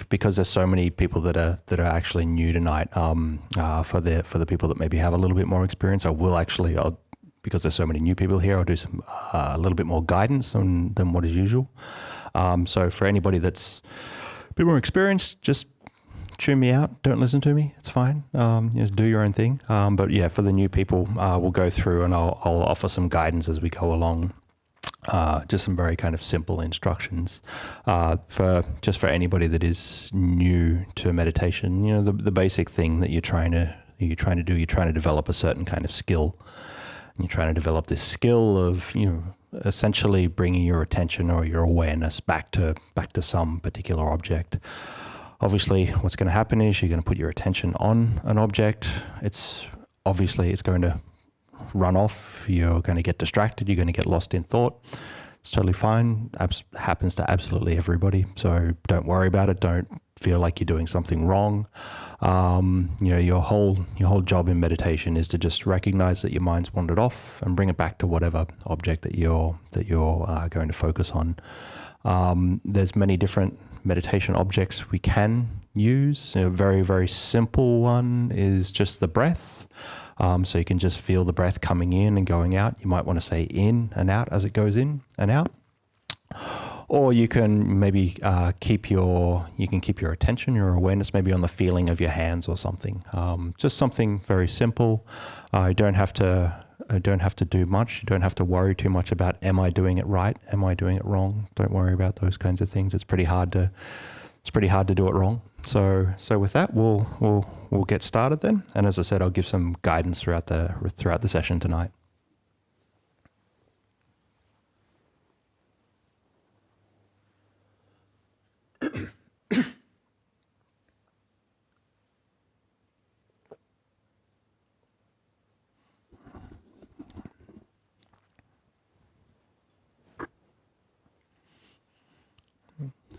because there's so many people that are actually new tonight, for the people that maybe have a little bit more experience, because there's so many new people here, I'll do some a little bit more guidance than what is usual. So for anybody that's a bit more experienced, just tune me out. Don't listen to me. It's fine. Just do your own thing. But yeah, for the new people, we'll go through and I'll offer some guidance as we go along. Just some very kind of simple instructions for anybody that is new to meditation. You know, the basic thing that you're trying to develop a certain kind of skill. And you're trying to develop this skill of, you know, essentially bringing your attention or your awareness back to some particular object. Obviously, what's going to happen is you're going to put your attention on an object. It's going to run off. You're going to get distracted. You're going to get lost in thought. It's totally fine. Happens to absolutely everybody. So don't worry about it. Don't feel like you're doing something wrong. You know, your whole job in meditation is to just recognize that your mind's wandered off and bring it back to whatever object that you're going to focus on. There's many different meditation objects we can use. A very, very simple one is just the breath. So you can just feel the breath coming in and going out. You might want to say in and out as it goes in and out. Or you can maybe keep your attention, your awareness maybe on the feeling of your hands or something. Just something very simple. You don't have to do much. You don't have to worry too much about, am I doing it right? Am I doing it wrong? Don't worry about those kinds of things. It's pretty hard to do it wrong. So with that, we'll get started then. And as I said, I'll give some guidance throughout the session tonight.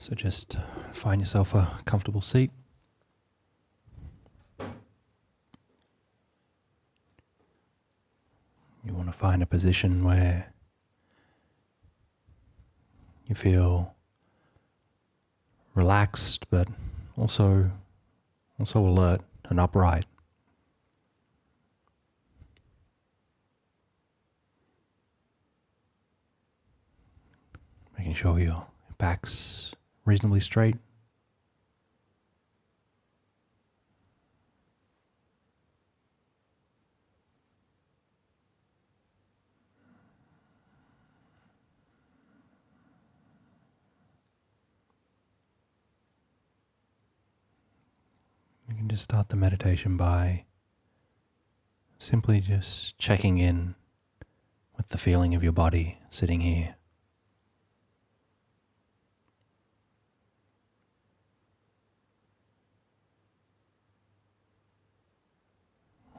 So just find yourself a comfortable seat. You want to find a position where you feel relaxed, but also alert and upright. Making sure your back's reasonably straight. You can just start the meditation by simply just checking in with the feeling of your body sitting here.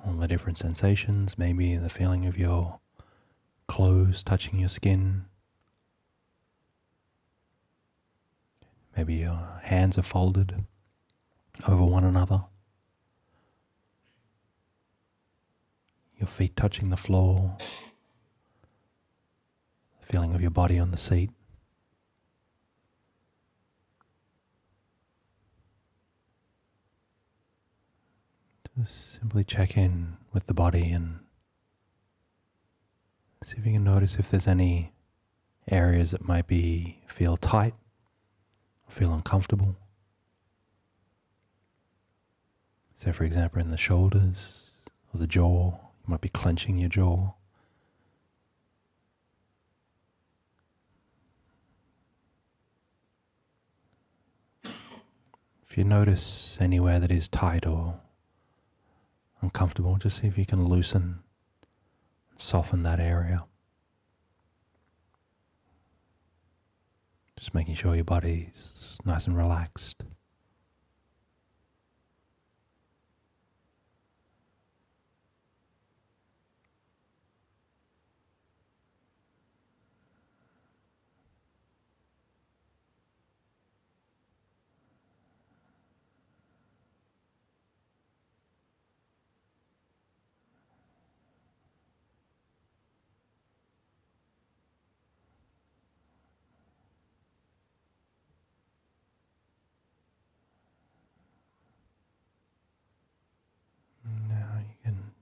All the different sensations, maybe the feeling of your clothes touching your skin. Maybe your hands are folded over one another. Your feet touching the floor. The feeling of your body on the seat. Just simply check in with the body and see if you can notice if there's any areas that might feel tight or feel uncomfortable. So for example, in the shoulders or the jaw, you might be clenching your jaw. If you notice anywhere that is tight or uncomfortable, just see if you can loosen and soften that area. Just making sure your body's nice and relaxed.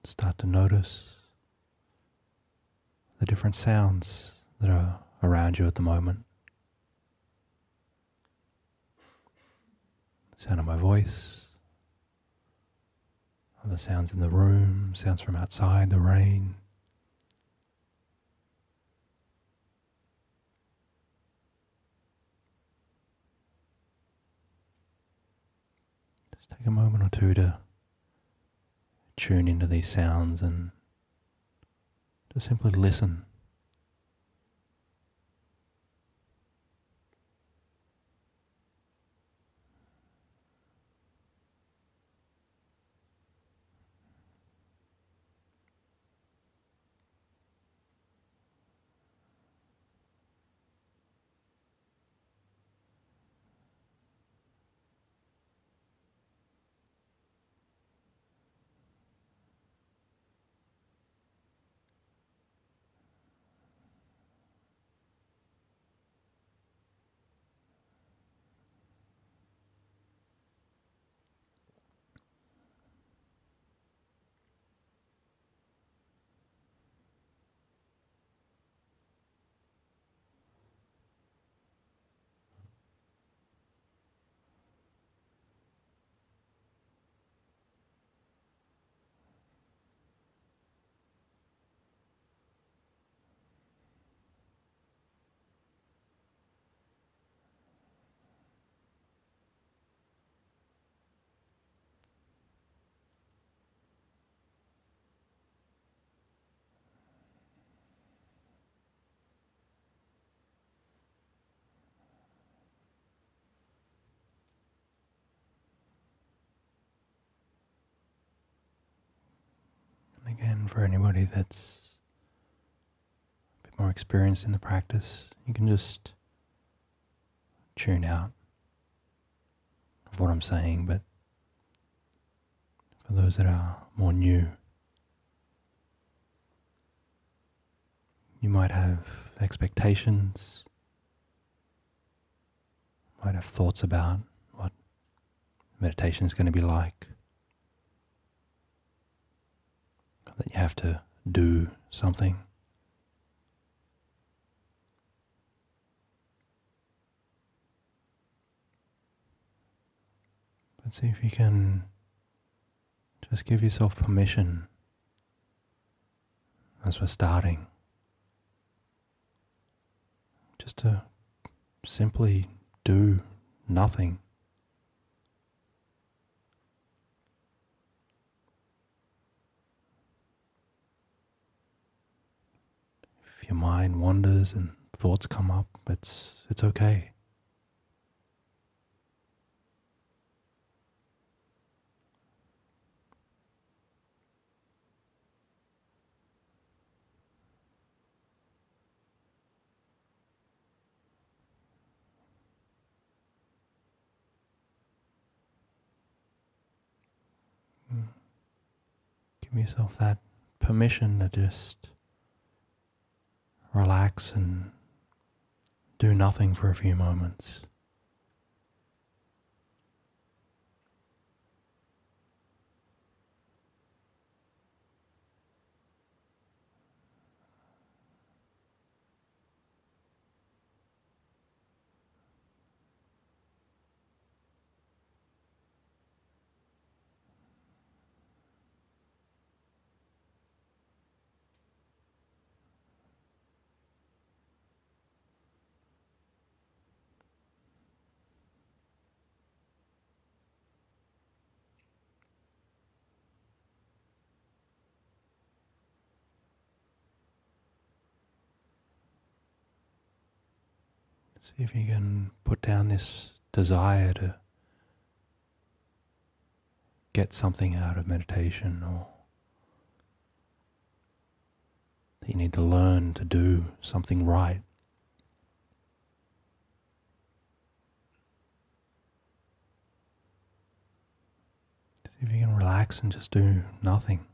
start to notice the different sounds that are around you at the moment. The sound of my voice, the sounds in the room, sounds from outside, the rain. Just take a moment or two to tune into these sounds and to simply listen. And again, for anybody that's a bit more experienced in the practice, you can just tune out of what I'm saying, but for those that are more new, you might have expectations, might have thoughts about what meditation is going to be like, that you have to do something. But see if you can just give yourself permission as we're starting, just to simply do nothing. If your mind wanders and thoughts come up, it's okay. Give yourself that permission to just relax and do nothing for a few moments. See if you can put down this desire to get something out of meditation, or that you need to learn to do something right. See if you can relax and just do nothing.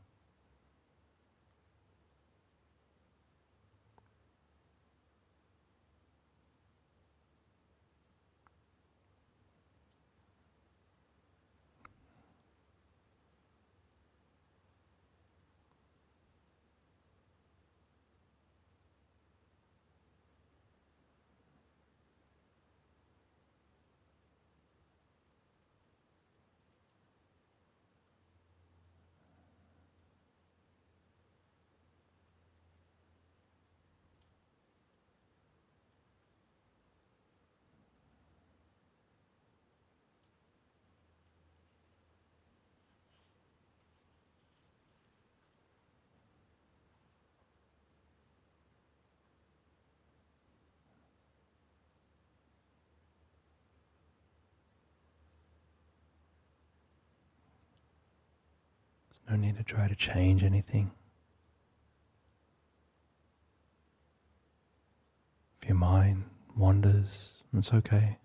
There's no need to try to change anything. If your mind wanders, it's okay.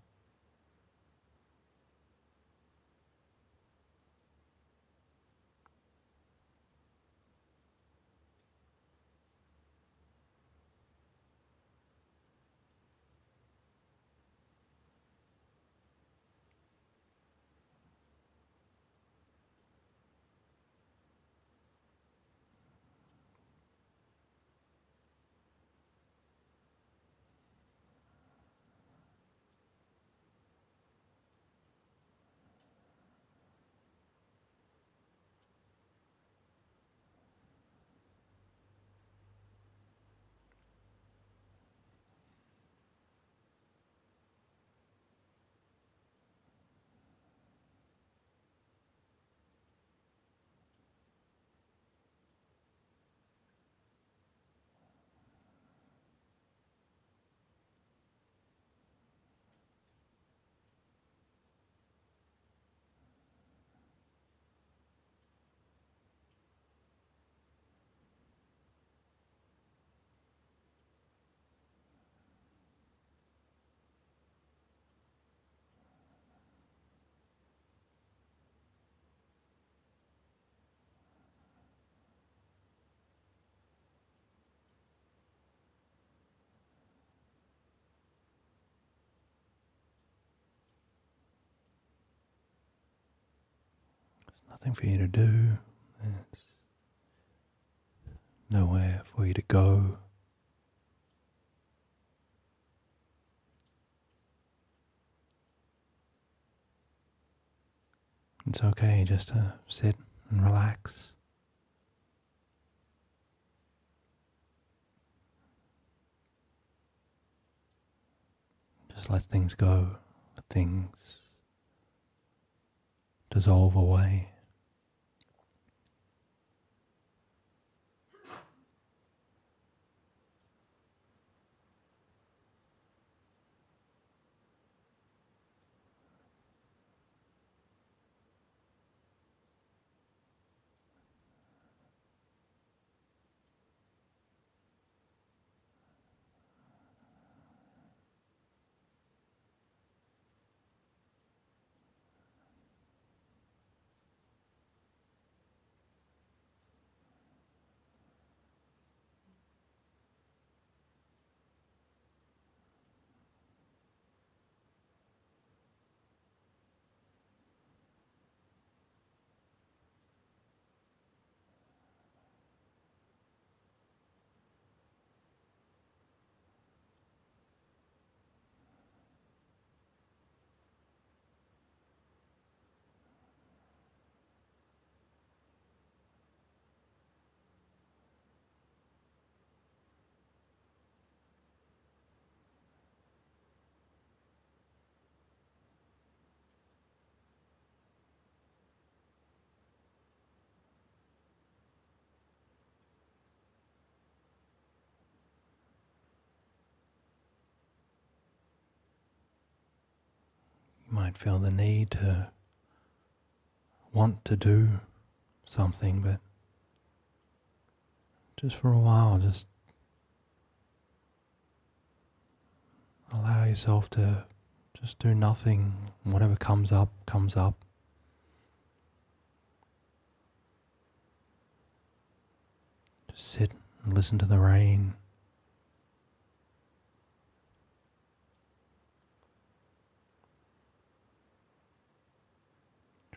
There's nothing for you to do. There's nowhere for you to go. It's okay just to sit and relax. Just let things go, let things dissolve away. You might feel the need to want to do something, but just for a while, just allow yourself to just do nothing. Whatever comes up, comes up. Just sit and listen to the rain.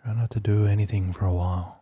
Try not to do anything for a while.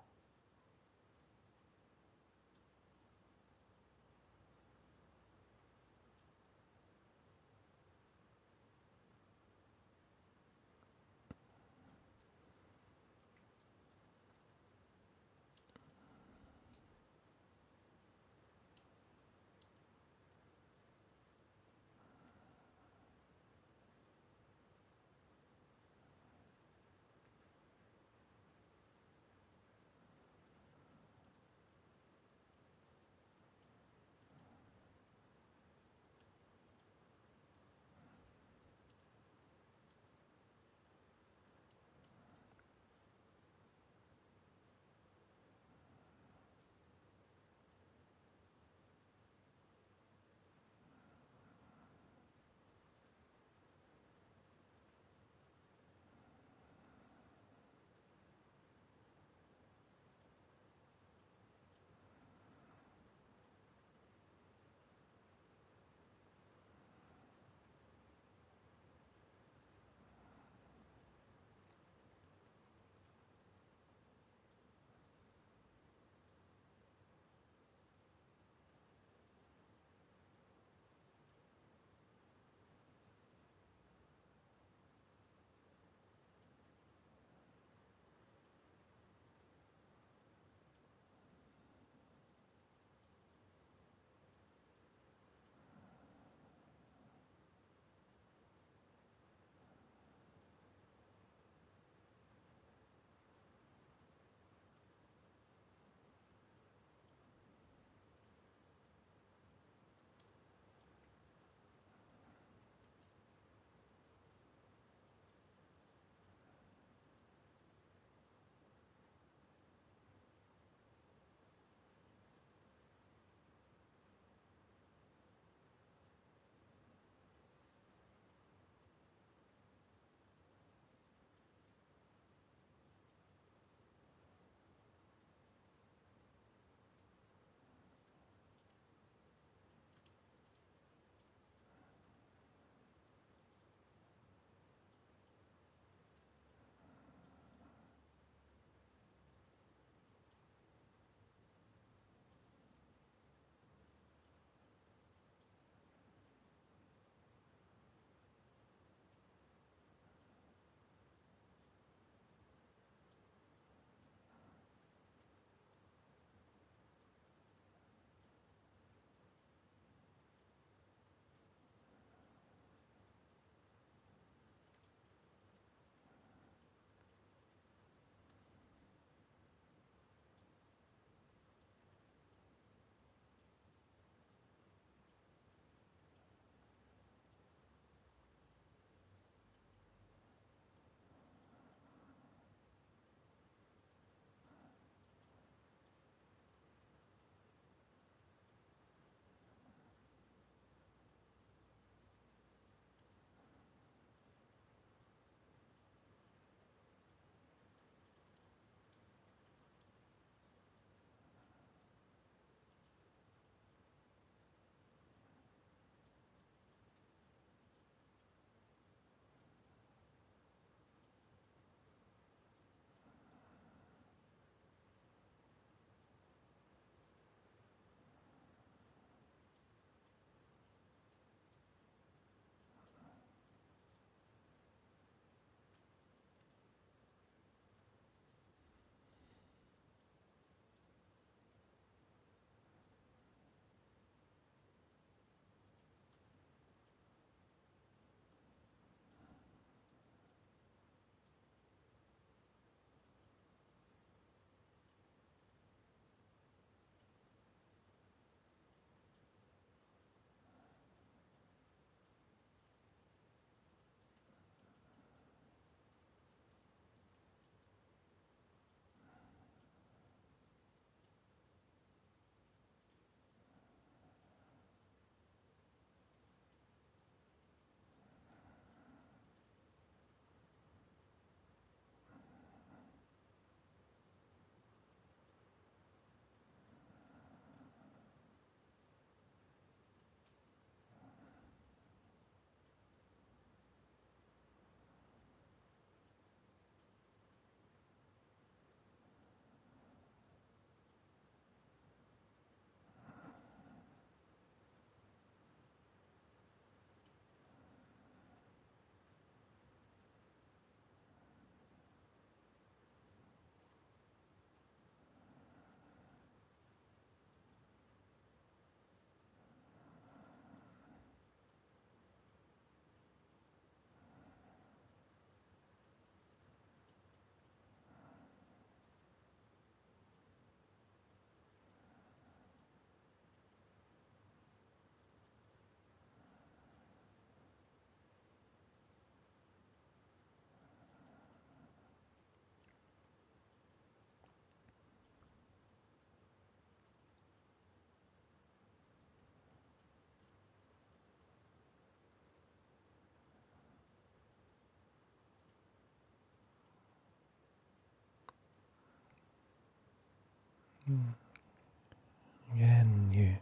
Again, you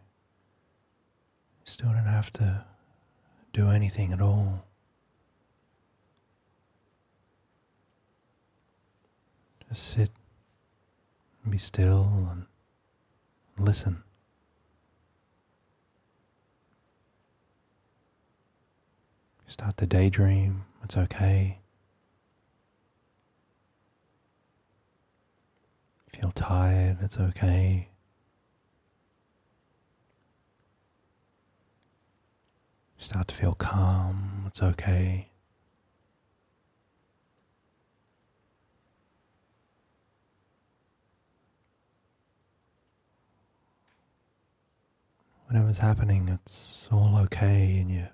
still don't have to do anything at all. Just sit and be still and listen. Start to daydream, it's okay. Feel tired, it's okay. Start to feel calm, it's okay. Whatever's happening, it's all okay, and you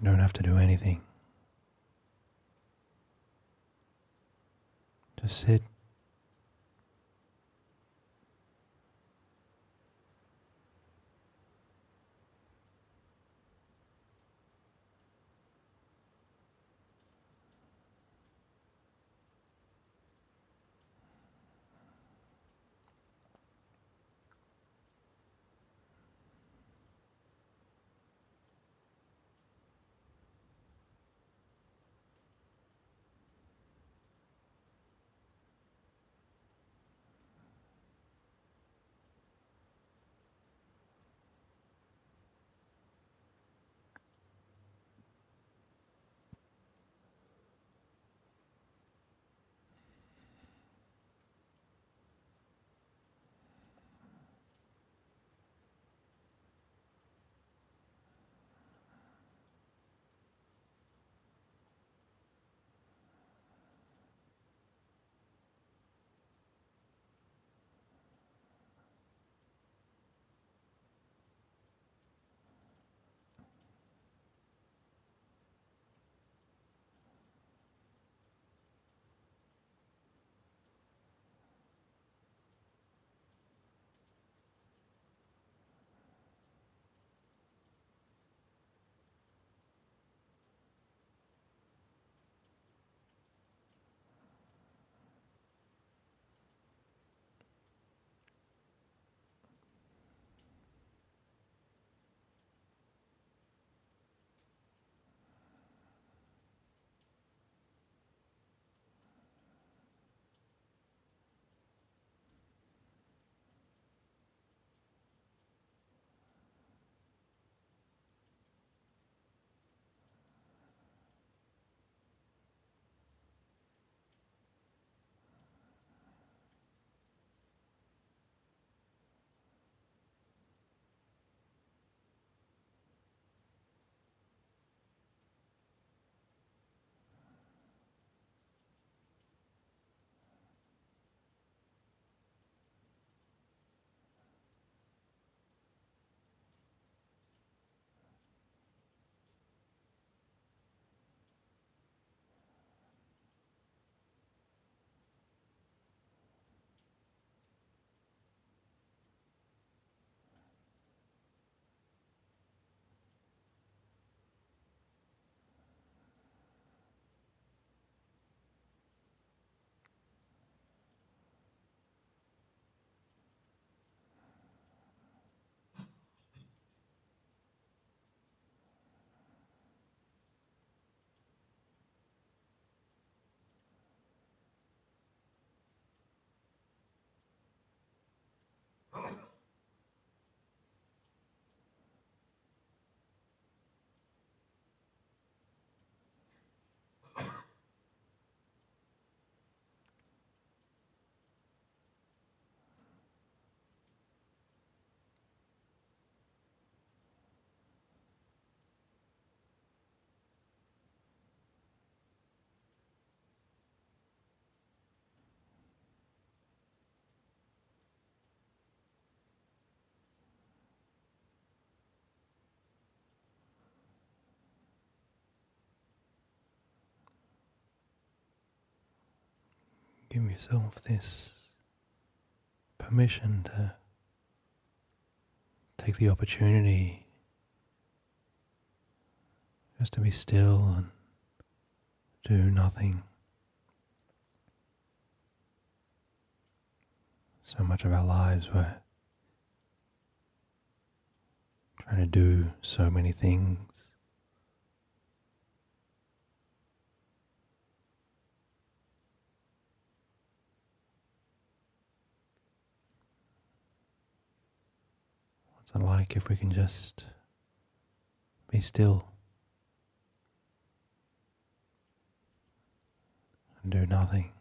don't have to do anything. Just sit. Give yourself this permission to take the opportunity just to be still and do nothing. So much of our lives we're trying to do so many things. What's it like if we can just be still and do nothing?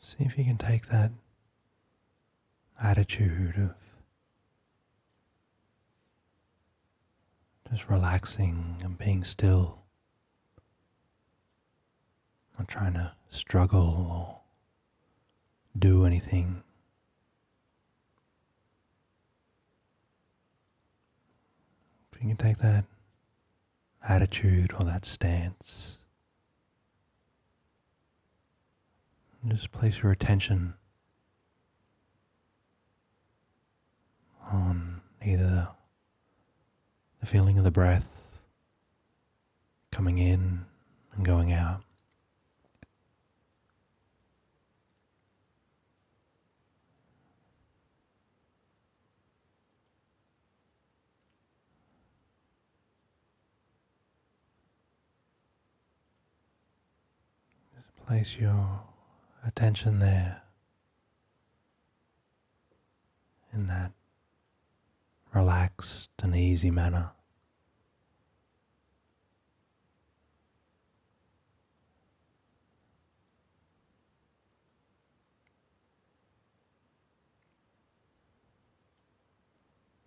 See if you can take that attitude of just relaxing and being still, not trying to struggle or do anything. If you can take that attitude or that stance and just place your attention on either the feeling of the breath coming in and going out, just place your attention there in that relaxed and easy manner.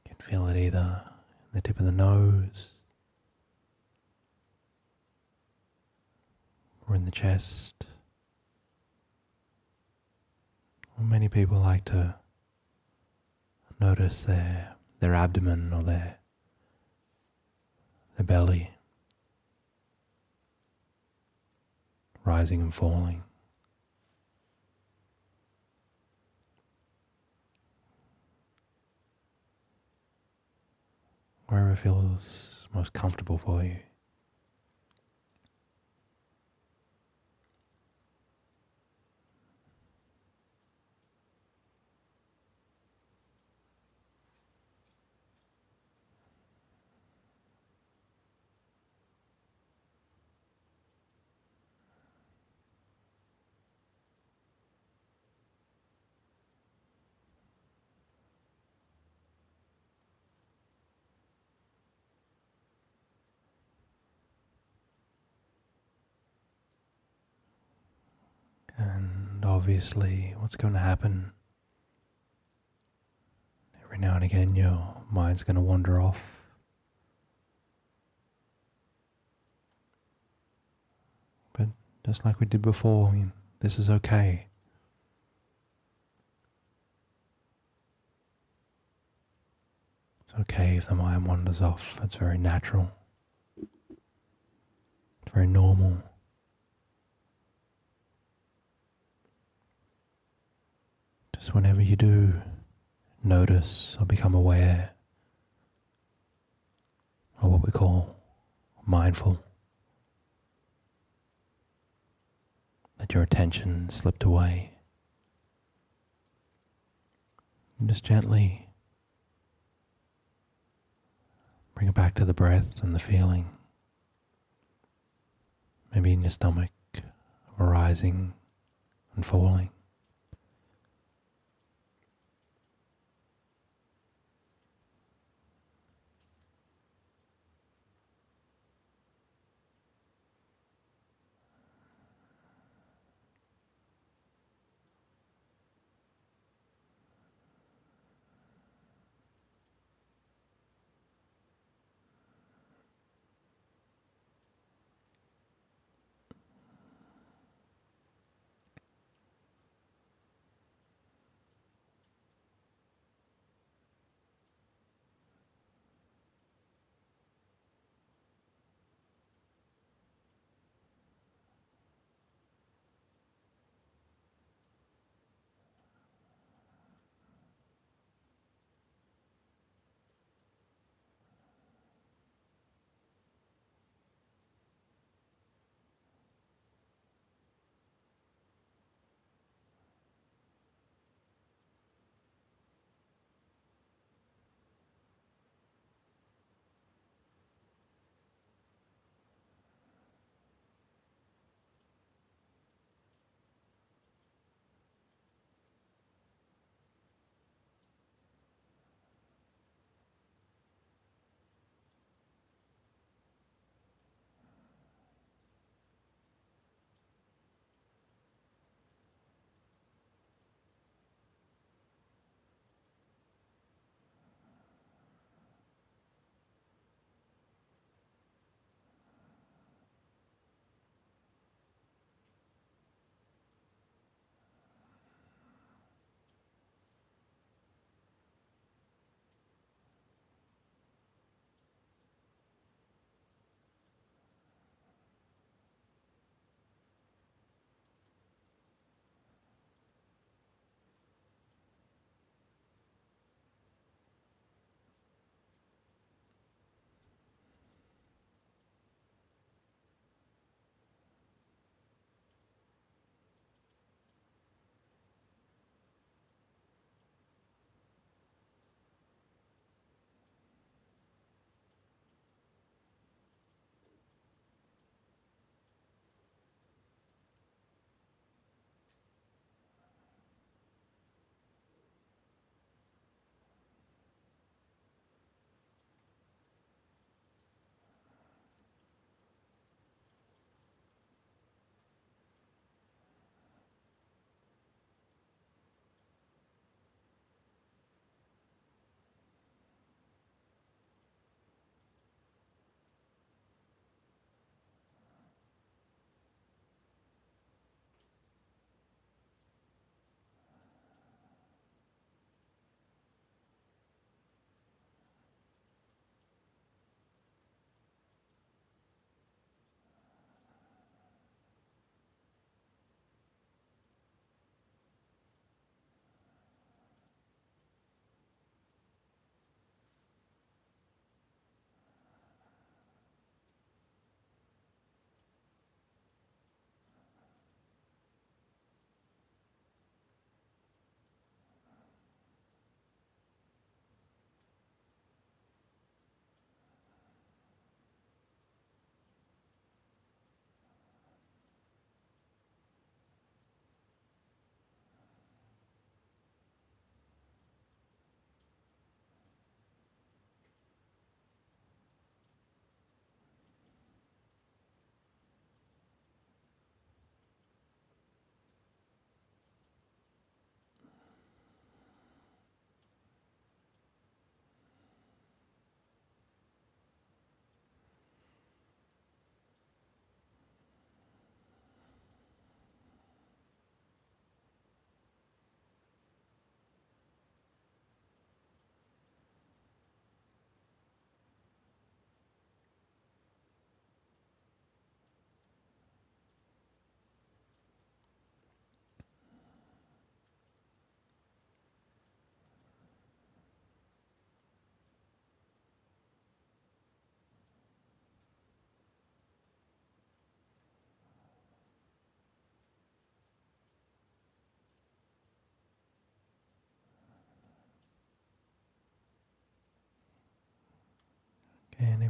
You can feel it either in the tip of the nose or in the chest. Or many people like to notice their abdomen or their belly rising and falling. Wherever feels most comfortable for you. And obviously what's going to happen, every now and again your mind's going to wander off. But just like we did before, I mean, this is okay. It's okay if the mind wanders off. It's very natural. It's very normal. Just whenever you do notice or become aware of what we call mindful, that your attention slipped away, and just gently bring it back to the breath and the feeling, maybe in your stomach, arising and falling.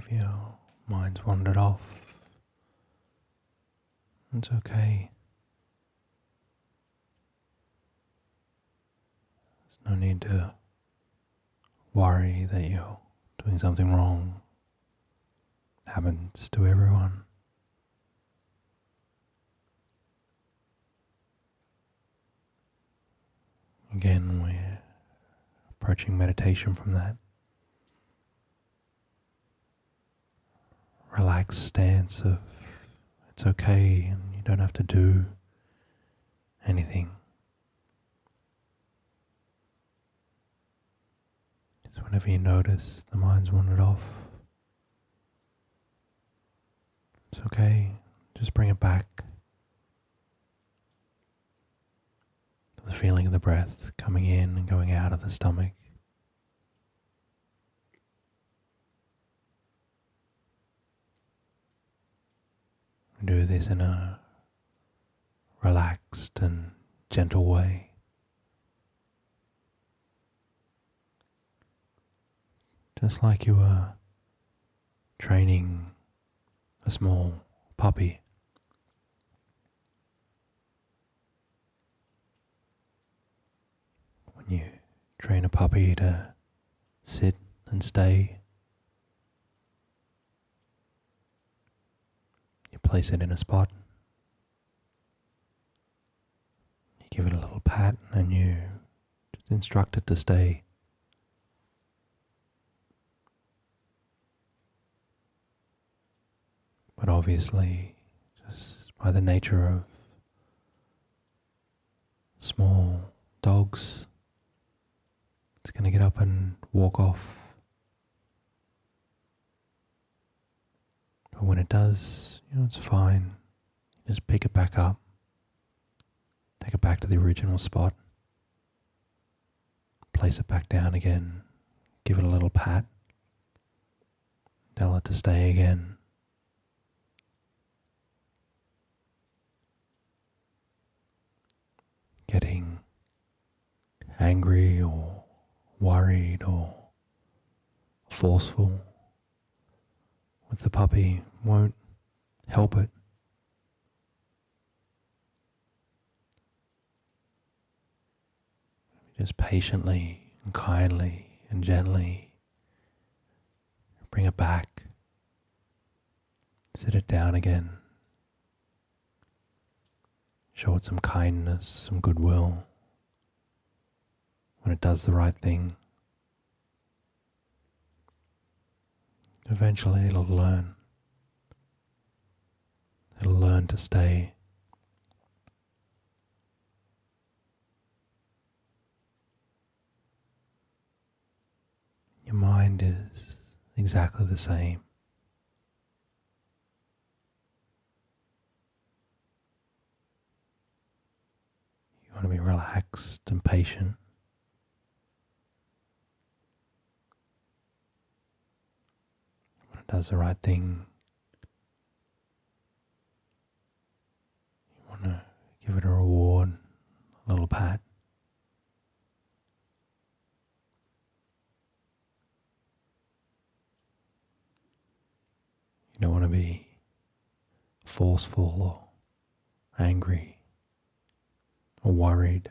if your mind's wandered off, it's okay. There's no need to worry that you're doing something wrong. It happens to everyone. Again, we're approaching meditation from that relaxed stance of it's okay and you don't have to do anything. Just whenever you notice the mind's wandered off, it's okay, just bring it back to the feeling of the breath coming in and going out of the stomach. Do this in a relaxed and gentle way. Just like you were training a small puppy. When you train a puppy to sit and stay, you place it in a spot, you give it a little pat and you just instruct it to stay. But obviously, just by the nature of small dogs, it's going to get up and walk off. But when it does, it's fine. Just pick it back up, take it back to the original spot, place it back down again, give it a little pat, tell it to stay again. Getting angry or worried or forceful with the puppy won't help it. Just patiently and kindly and gently bring it back, sit it down again, show it some kindness, some goodwill when it does the right thing. Eventually it'll learn. It'll learn to stay. Your mind is exactly the same. You want to be relaxed and patient. When it does the right thing, you want to give it a reward, a little pat. You don't want to be forceful or angry or worried.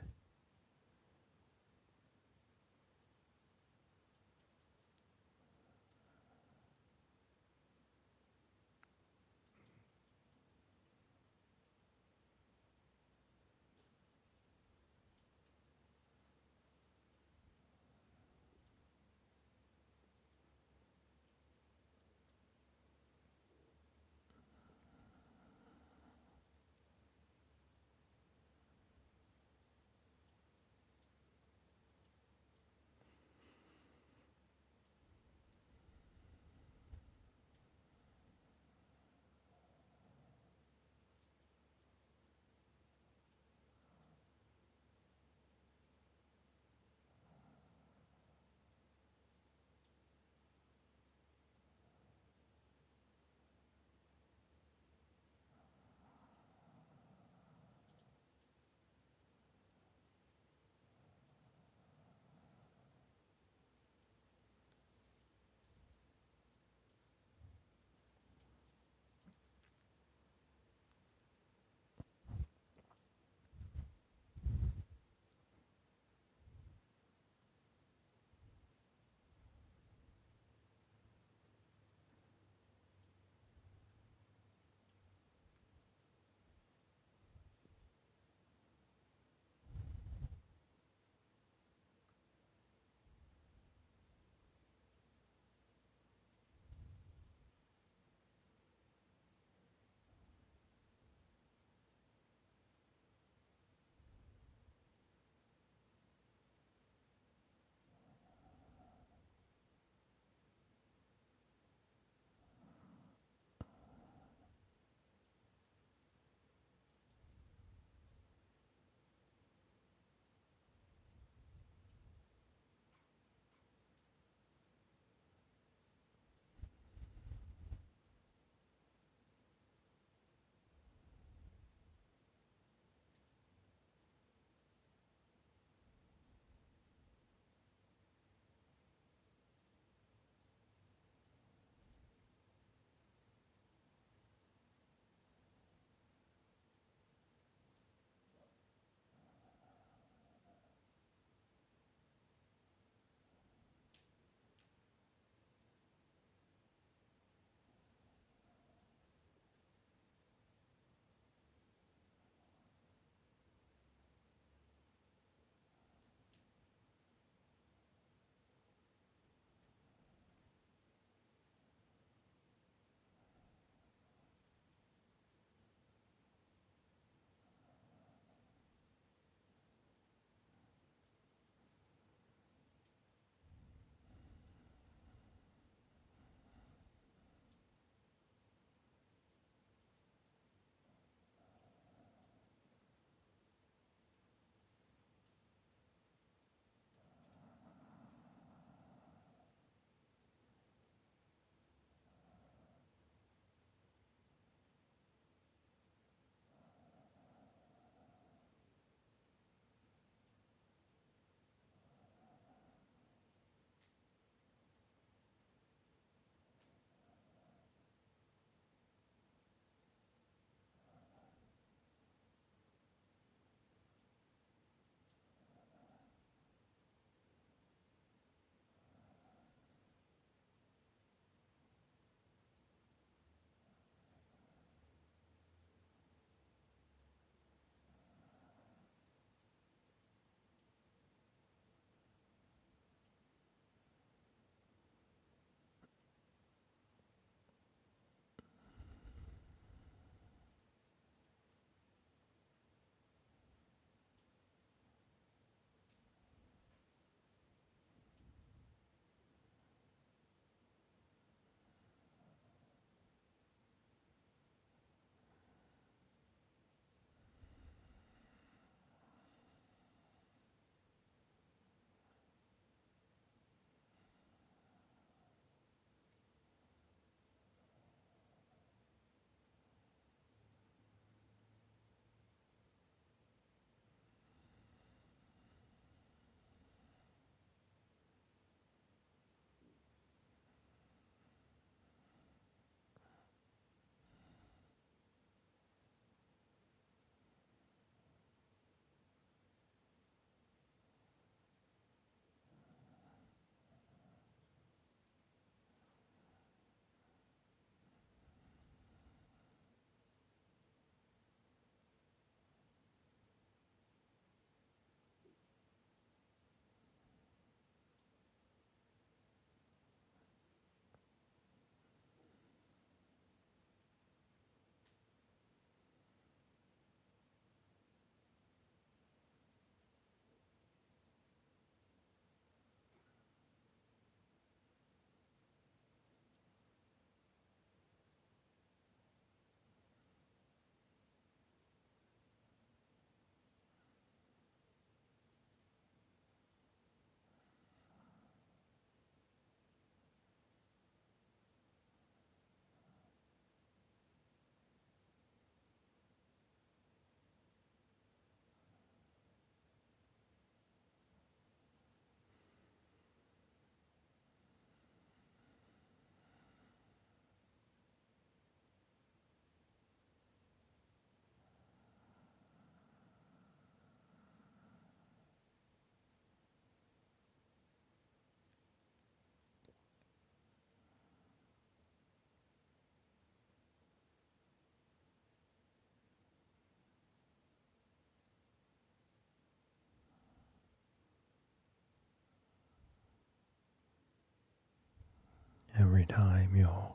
Every time your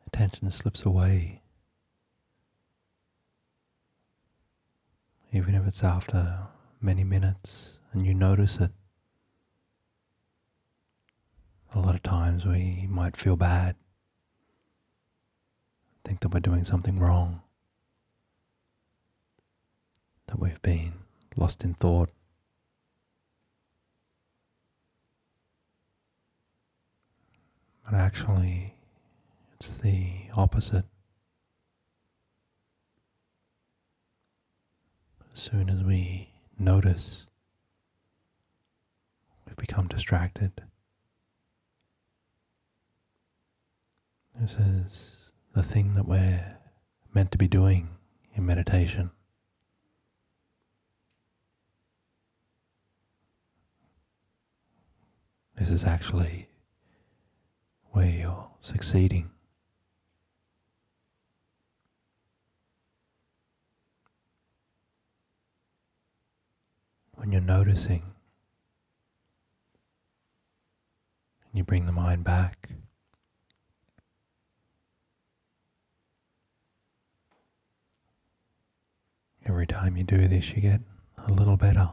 attention slips away, even if it's after many minutes and you notice it, a lot of times we might feel bad, think that we're doing something wrong, that we've been lost in thought. But actually, it's the opposite. As soon as we notice, we've become distracted. This is the thing that we're meant to be doing in meditation. This is actually where you're succeeding. When you're noticing and you bring the mind back, every time you do this you get a little better.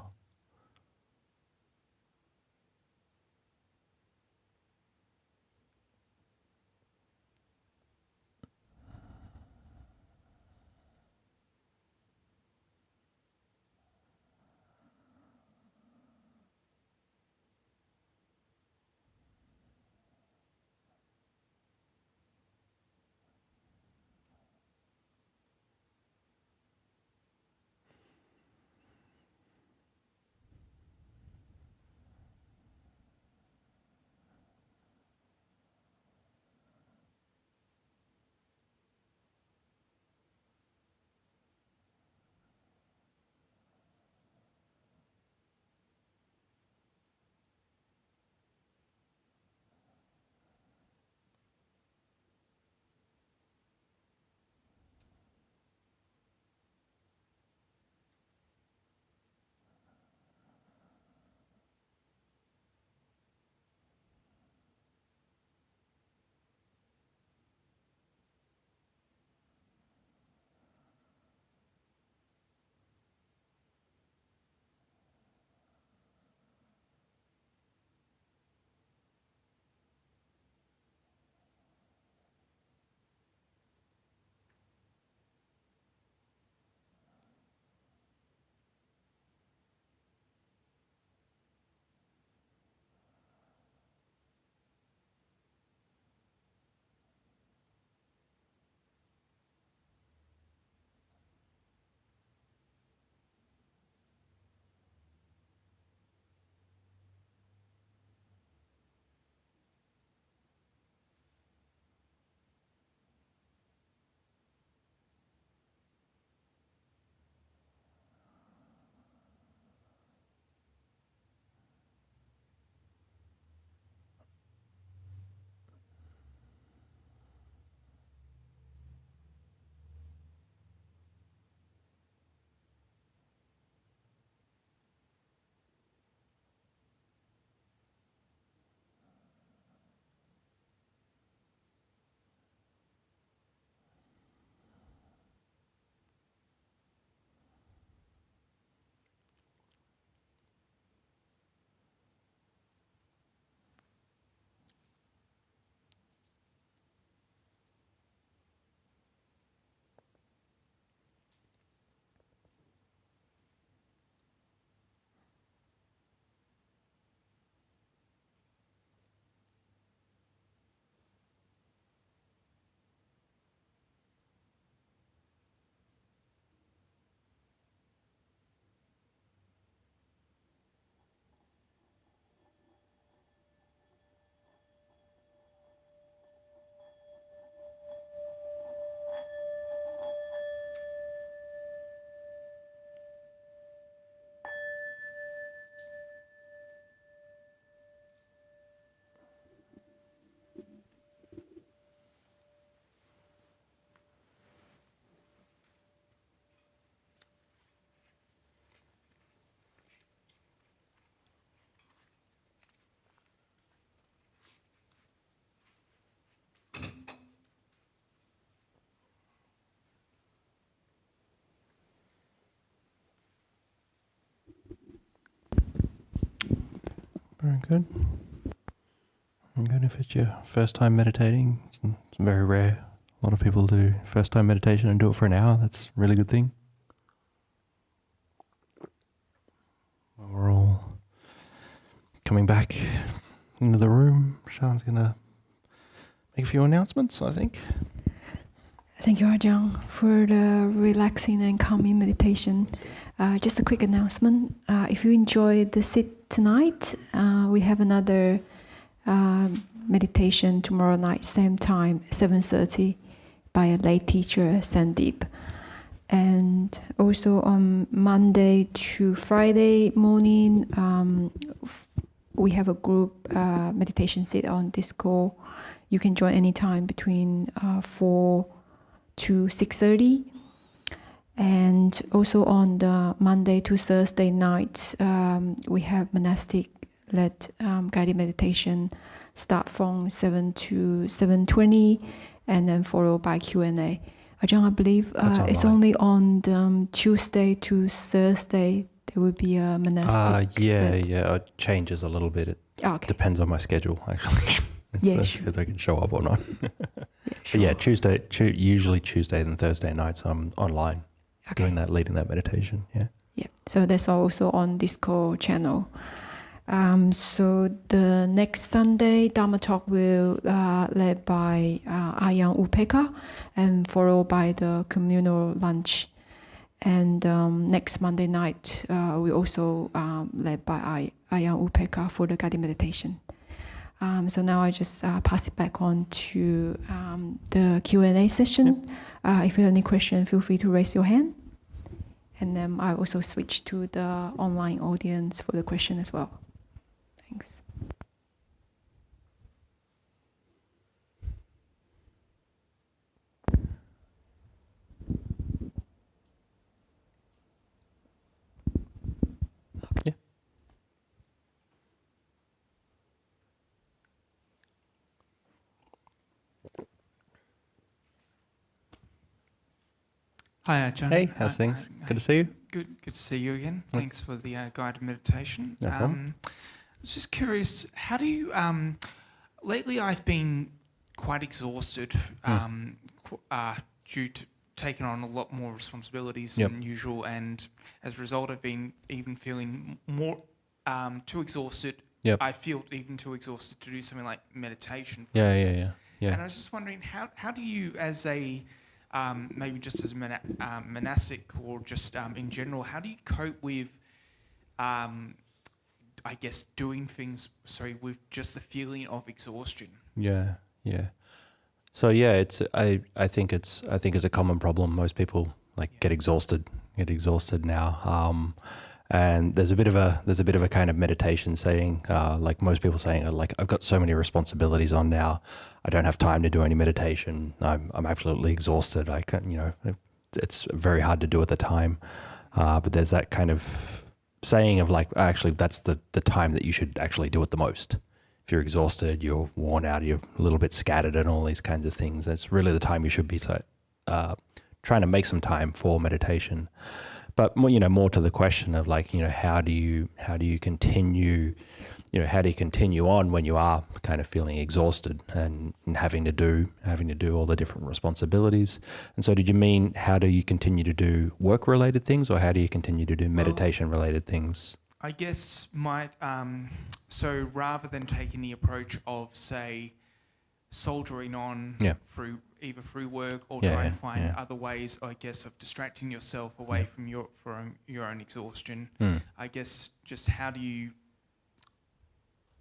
Very good. Very good. If it's your first time meditating, it's very rare. A lot of people do first time meditation and do it for an hour. That's a really good thing. We're all coming back into the room. Sean's going to make a few announcements, I think. Thank you, Ajahn, for the relaxing and calming meditation. Just a quick announcement. If you enjoyed the sit tonight, we have another meditation tomorrow night, same time, 7:30, by a lay teacher, Sandeep. And also on Monday to Friday morning, we have a group meditation sit on Discord. You can join anytime between 4 to 6:30. And also on the Monday to Thursday night, we have monastic-led guided meditation, start from 7 to 7:20, and then followed by Q&A. Ajahn, I believe it's only on Tuesday to Thursday there will be a monastic. It changes a little bit. It depends on my schedule, actually. Sure. If I can show up or not. Sure. But usually Tuesday and Thursday nights I'm online leading that meditation. Yeah. So that's also on Discord channel. So the next Sunday, Dhamma talk will led by Ajahn Upeka and followed by the communal lunch. And next Monday night, we also led by Ajahn Upeka for the guided meditation. So now I just pass it back on to the Q&A session. If you have any question, feel free to raise your hand. And then I also switch to the online audience for the question as well. Thanks. Yeah. Hi, Ajahn. Hey, how's things? Good to see you. Good to see you again. Thanks for the guided meditation. No problem. I was just curious, how do you... lately I've been quite exhausted due to taking on a lot more responsibilities than usual, and as a result I've been even feeling more too exhausted. I feel even too exhausted to do something like meditation, for instance. Yeah. And I was just wondering, how do you, as a... maybe just as a monastic or just in general, how do you cope with, I guess, doing things, with just the feeling of exhaustion? Yeah. So I think it's a common problem. Most people get exhausted now. And there's a bit of a kind of meditation saying, like most people saying, I've got so many responsibilities on now, I don't have time to do any meditation. I'm absolutely exhausted. I can't, it's very hard to do at the time. But there's that kind of saying of actually that's the time that you should actually do it the most. If you're exhausted, you're worn out, you're a little bit scattered and all these kinds of things, it's really the time you should be trying to make some time for meditation. But more to the question of how do you continue on when you are kind of feeling exhausted and having to do all the different responsibilities. And so did you mean how do you continue to do work related things, or how do you continue to do meditation related things? I guess so rather than taking the approach of, say, soldiering on through work or try and find other ways, I guess, of distracting yourself away from your own exhaustion. I guess just how do you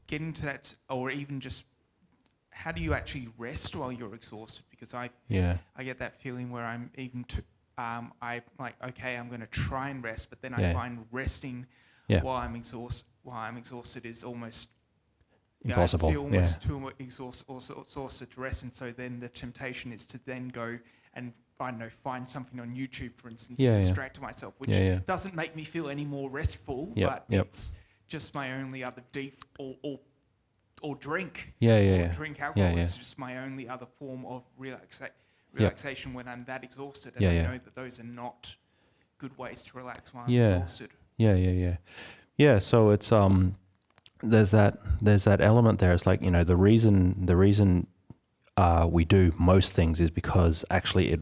get into that, or even just how do you actually rest while you're exhausted? Because I get that feeling where I'm even I'm going to try and rest, but then I find resting while I'm exhausted is almost impossible. I feel almost too exhausted to rest, and so then the temptation is to then go and find something on YouTube, for instance, and distract myself, which doesn't make me feel any more restful, but it's just my only other or drink. Drink alcohol is just my only other form of relaxation when I'm that exhausted, and I know that those are not good ways to relax while I'm exhausted. Yeah. So it's there's that element there. It's like, you know, the reason we do most things is because actually it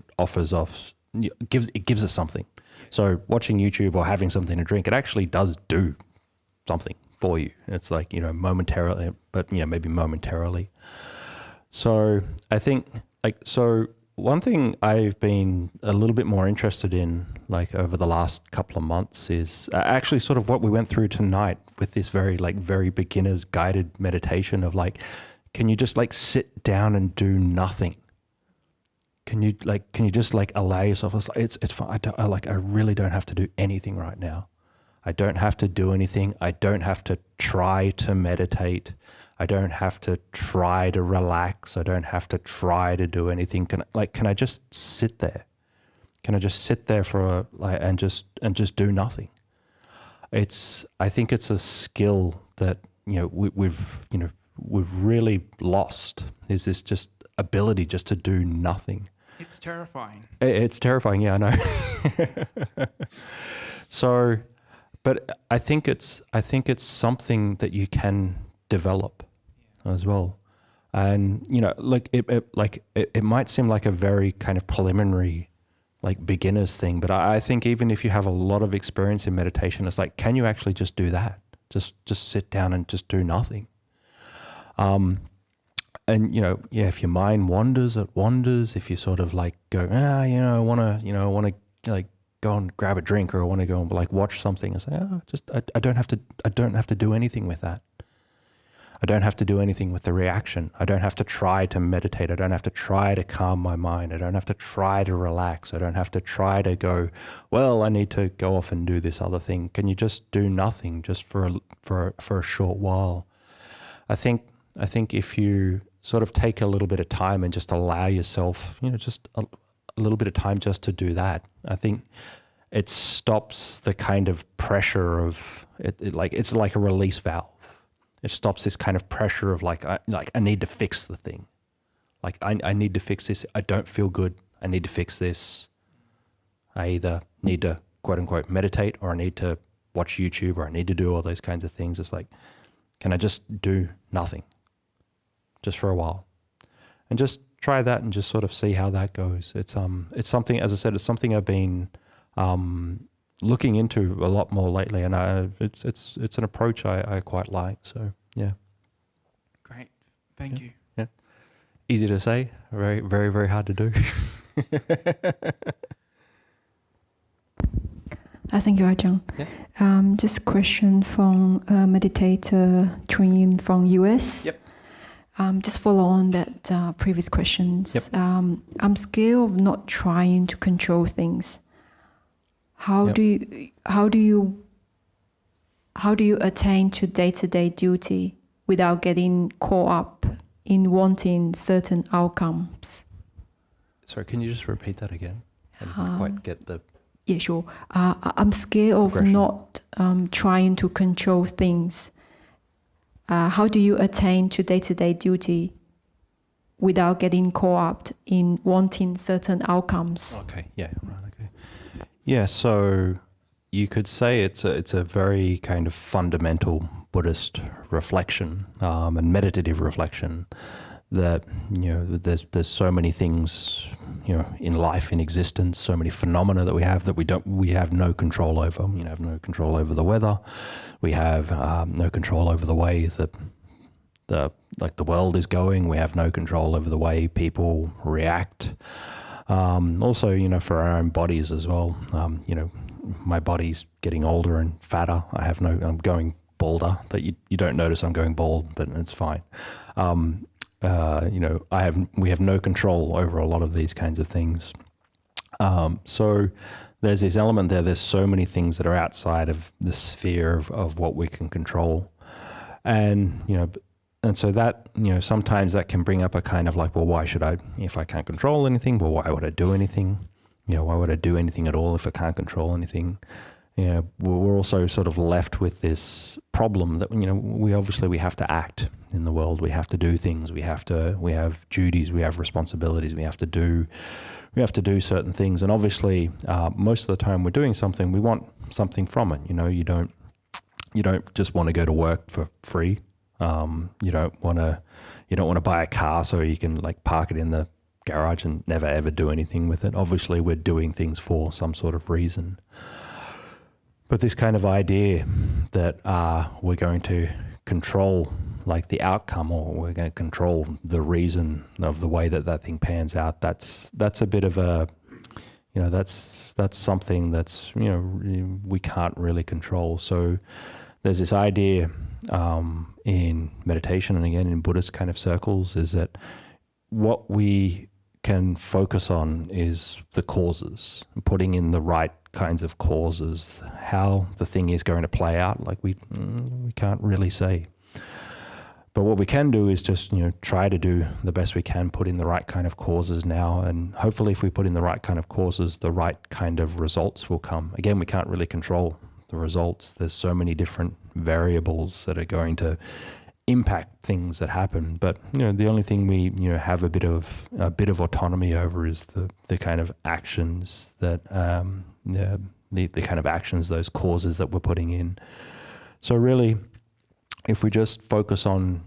gives us something. So watching YouTube or having something to drink, it actually does do something for you. It's like, you know, momentarily, but, you know, maybe momentarily. So I think, like, so one thing I've been a little bit more interested in, like, over the last couple of months is actually sort of what we went through tonight with this very beginner's guided meditation of, like, can you just, like, sit down and do nothing? Can you just, like, allow yourself? It's fine. I really don't have to do anything right now. I don't have to do anything. I don't have to try to meditate. I don't have to try to relax. I don't have to try to do anything. Can I just sit there? Can I just sit there and just do nothing? I think it's a skill that, you know, we've really lost, is this just ability just to do nothing. It's terrifying. It's terrifying. Yeah, I know. So, but I think it's something that you can develop as well. And, you know, like it might seem like a very kind of preliminary, like, beginner's thing, but I think even if you have a lot of experience in meditation, it's like, can you actually just do that? Just sit down and just do nothing. And, you know, yeah, if your mind wanders, it wanders. If you sort of like go, you know, I want to like go and grab a drink, or I want to go and, like, watch something, and say, I don't have to do anything with that. I don't have to do anything with the reaction. I don't have to try to meditate. I don't have to try to calm my mind. I don't have to try to relax. I don't have to try to go, well, I need to go off and do this other thing. Can you just do nothing just for a short while? I think if you sort of take a little bit of time and just allow yourself, you know, just a little bit of time just to do that, I think it stops the kind of pressure of it. It's like a release valve. It stops this kind of pressure of I need to fix the thing. Like, I need to fix this. I don't feel good. I need to fix this. I either need to, quote unquote, meditate, or I need to watch YouTube, or I need to do all those kinds of things. It's like, can I just do nothing just for a while? And just try that and just sort of see how that goes. It's something, as I said, it's something I've been looking into a lot more lately, and it's an approach I quite like. So yeah. Great, thank you. Yeah, easy to say, very, very, very hard to do. Thank you, Ajahn. Yeah. Just a question from meditator Chun from US. Yep. Just follow on that previous questions. Yep. I'm scared of not trying to control things. How do you attain to day-to-day duty without getting caught up in wanting certain outcomes? Sorry, can you just repeat that again? I didn't quite get the... Yeah, sure. I'm scared of not trying to control things. How do you attain to day-to-day duty without getting caught up in wanting certain outcomes? Okay, yeah, right, okay. Yeah, so you could say it's a very kind of fundamental Buddhist reflection and meditative reflection that, you know, there's so many things, you know, in life, in existence, so many phenomena that we have no control over. You know, have no control over the weather. We have no control over the way that the world is going. We have no control over the way people react. Also, you know, for our own bodies as well. You know, my body's getting older and fatter. I'm going balder. That you don't notice I'm going bald, but it's fine. You know, we have no control over a lot of these kinds of things. So there's this element there. There's so many things that are outside of the sphere of what we can control, and you know, and so that, you know, sometimes that can bring up a kind of like, well, why should I? If I can't control anything, well, why would I do anything? You know, why would I do anything at all if I can't control anything? You know, we're also sort of left with this problem that, you know, we have to act in the world. We have to do things. We have duties. We have responsibilities. We have to do certain things. And obviously, most of the time we're doing something, we want something from it. You know, you don't you don't just want to go to work for free. You don't want to buy a car so you can like park it in the garage and never ever do anything with it. Obviously, we're doing things for some sort of reason. But this kind of idea that we're going to control like the outcome, or we're going to control the reason of the way that thing pans out, that's a bit of a, that's something that's, we can't really control. So there's this idea in meditation, and again in Buddhist kind of circles, is that what we can focus on is the causes, putting in the right kinds of causes. How the thing is going to play out, like we can't really say. But what we can do is just, try to do the best we can, put in the right kind of causes now, and hopefully if we put in the right kind of causes, the right kind of results will come. Again, we can't really control the results. There's so many different variables that are going to impact things that happen. But the only thing we have a bit of autonomy over is the kind of actions that the kind of actions, those causes that we're putting in. So really, if we just focus on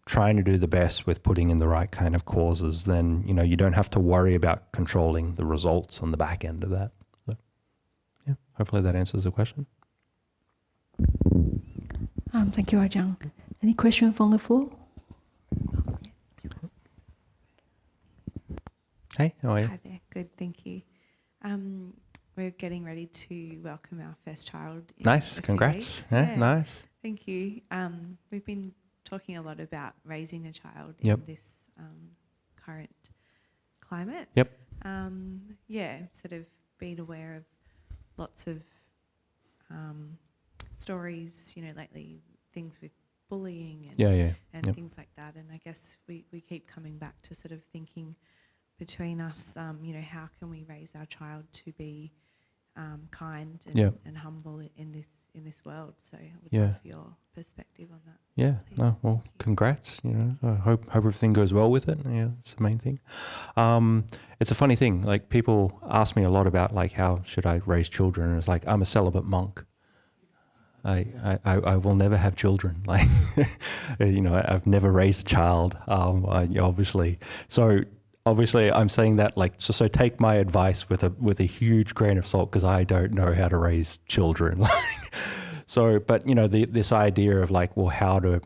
trying to do the best with putting in the right kind of causes, then you don't have to worry about controlling the results on the back end of that. So, yeah, hopefully that answers the question. Thank you, Ajahn. Any question from the floor? Hey, how are you? Hi there. Good, thank you. We're getting ready to welcome our first child. Nice, congrats. Yeah, nice. Thank you. We've been talking a lot about raising a child Yep. in this current climate. Yep. Sort of being aware of lots of stories, lately, things with bullying and things like that. And I guess we keep coming back to sort of thinking between us, how can we raise our child to be kind and humble in this world? So I would love your perspective on that. Yeah. Please. No. Well, congrats. I hope everything goes well with it. Yeah, that's the main thing. It's a funny thing. Like people ask me a lot about like how should I raise children, and it's like I'm a celibate monk. I will never have children. Like I've never raised a child. Obviously, I'm saying that like so take my advice with a huge grain of salt, because I don't know how to raise children. But this idea of like, well, how do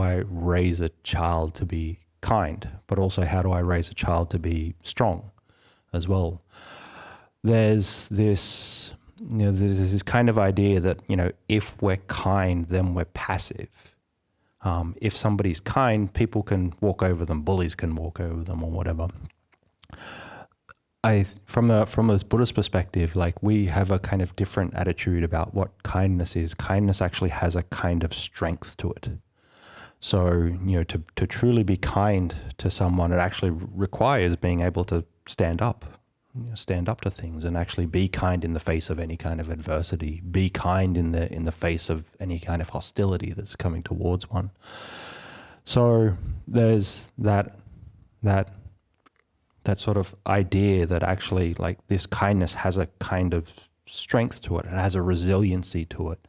I raise a child to be kind, but also how do I raise a child to be strong as well? There's this kind of idea that if we're kind, then we're passive. If somebody's kind, people can walk over them, bullies can walk over them or whatever. From a Buddhist perspective, like we have a kind of different attitude about what kindness is. Kindness actually has a kind of strength to it. So, to truly be kind to someone, it actually requires being able to stand up to things and actually be kind in the face of any kind of adversity, be kind in the face of any kind of hostility that's coming towards one. So there's that sort of idea that actually like this kindness has a kind of strength to it. It has a resiliency to it.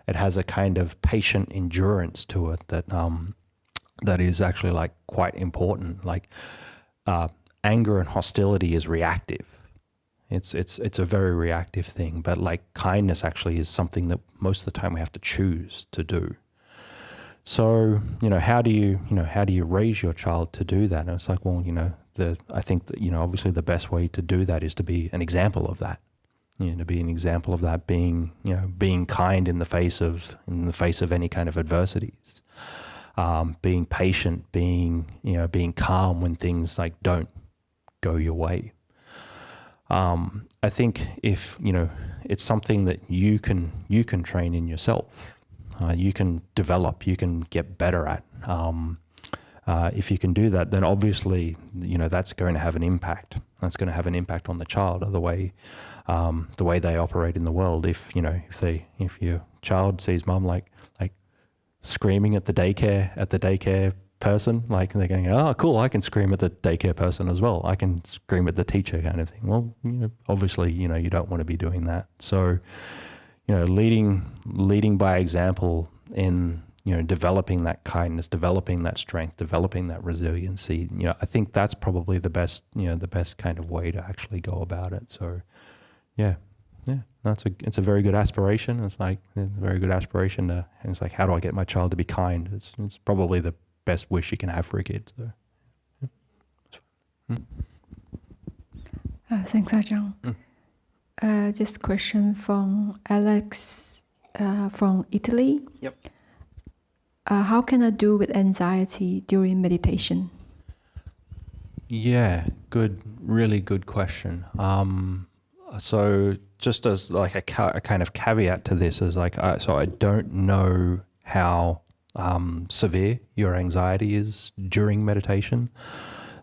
It has a kind of patient endurance to it that is actually like quite important. Like anger and hostility is reactive. It's a very reactive thing, but like kindness actually is something that most of the time we have to choose to do. So, how do you raise your child to do that? And it's like, well, I think that, obviously the best way to do that is to be an example of that. To be an example of that, being kind in the face of any kind of adversities, being patient, being calm when things like don't go your way. I think if it's something that you can train in yourself, you can develop, you can get better at. If you can do that, then obviously that's going to have an impact. That's going to have an impact on the child, or the way they operate in the world. If your child sees mum like screaming at the daycare person, like they're going, oh cool, I can scream at the daycare person as well, I can scream at the teacher, kind of thing. Well, obviously you don't want to be doing that. So leading by example in, developing that kindness, developing that strength, developing that resiliency. I think that's probably the best kind of way to actually go about it. So, it's a very good aspiration. It's like a very good aspiration and it's like, how do I get my child to be kind? It's probably the best wish you can have for a kid. So, thanks, Ajahn. Just a question from Alex from Italy. Yep. How can I do with anxiety during meditation? Yeah, really good question. So just as like a kind of caveat to this is like, so I don't know how severe your anxiety is during meditation.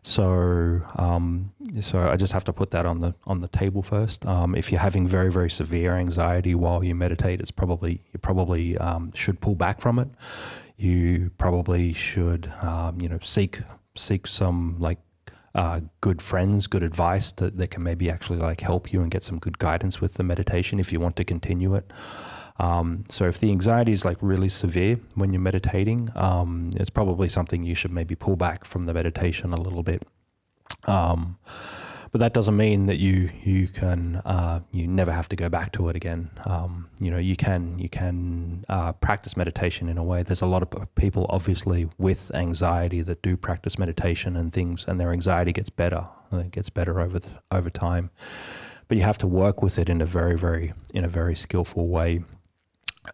So I just have to put that on the table first. If you're having very, very severe anxiety while you meditate, you probably should pull back from it. You probably should seek some like good friends, good advice that can maybe actually like help you and get some good guidance with the meditation if you want to continue it. So if the anxiety is like really severe when you're meditating, it's probably something you should maybe pull back from the meditation a little bit. But that doesn't mean that you never have to go back to it again. You can practice meditation in a way. There's a lot of people obviously with anxiety that do practice meditation and things, and their anxiety gets better. It gets better over time. But you have to work with it in a very skillful way.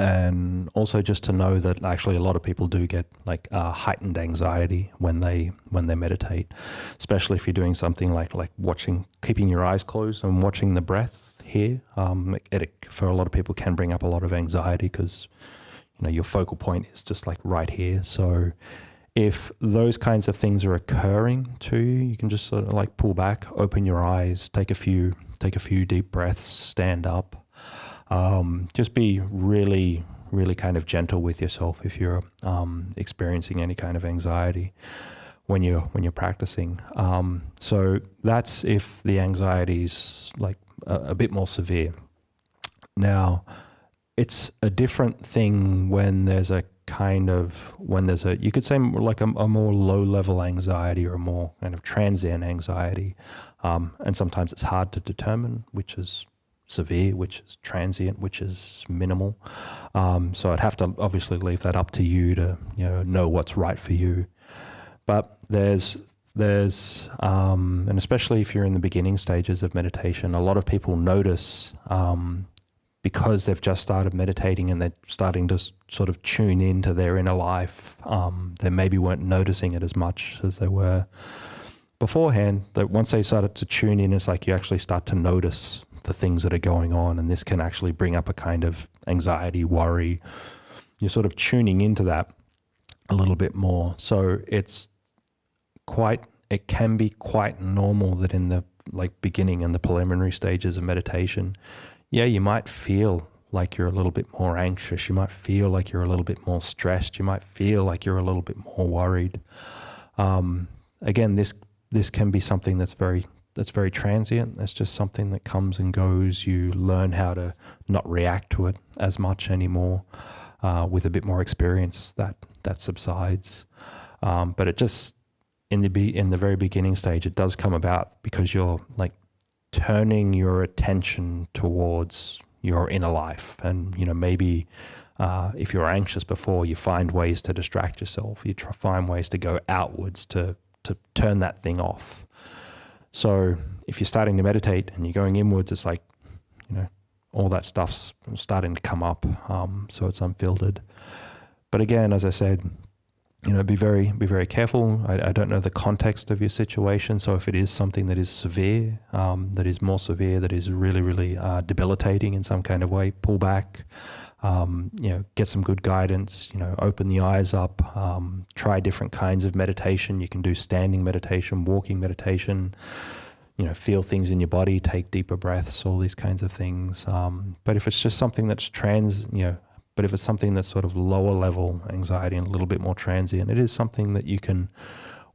And also just to know that actually a lot of people do get like heightened anxiety when they meditate, especially if you're doing something like keeping your eyes closed and watching the breath here. For a lot of people can bring up a lot of anxiety because your focal point is just like right here. So if those kinds of things are occurring to you, you can just sort of like pull back, open your eyes, take a few deep breaths, stand up. Just be really, really kind of gentle with yourself if you're experiencing any kind of anxiety when you're practicing. So that's if the anxiety is like a bit more severe. Now, it's a different thing when you could say like a more low level anxiety or a more kind of transient anxiety, and sometimes it's hard to determine which is severe, which is transient, which is minimal. So I'd have to obviously leave that up to you to know what's right for you. But there's and especially if you're in the beginning stages of meditation, a lot of people notice because they've just started meditating and they're starting to sort of tune into their inner life, they maybe weren't noticing it as much as they were beforehand. That once they started to tune in, it's like you actually start to notice the things that are going on, and this can actually bring up a kind of anxiety, worry. You're sort of tuning into that a little bit more. So it can be quite normal that in the beginning and the preliminary stages of meditation, you might feel like you're a little bit more anxious. You might feel like you're a little bit more stressed. You might feel like you're a little bit more worried. Again, this can be something that's very transient. That's just something that comes and goes. You learn how to not react to it as much anymore. With a bit more experience, that subsides. But it just in the very beginning stage, it does come about because you're like turning your attention towards your inner life, and maybe if you're anxious before, you find ways to distract yourself. You find ways to go outwards to turn that thing off. So if you're starting to meditate and you're going inwards, it's like, all that stuff's starting to come up. So it's unfiltered. But again, as I said, be very careful. I don't know the context of your situation. So if it is something that is severe, that is more severe, that is really, really debilitating in some kind of way, pull back, get some good guidance, open the eyes up, try different kinds of meditation. You can do standing meditation, walking meditation, feel things in your body, take deeper breaths, all these kinds of things. But if it's just something that's but if it's something that's sort of lower level anxiety and a little bit more transient, it is something that you can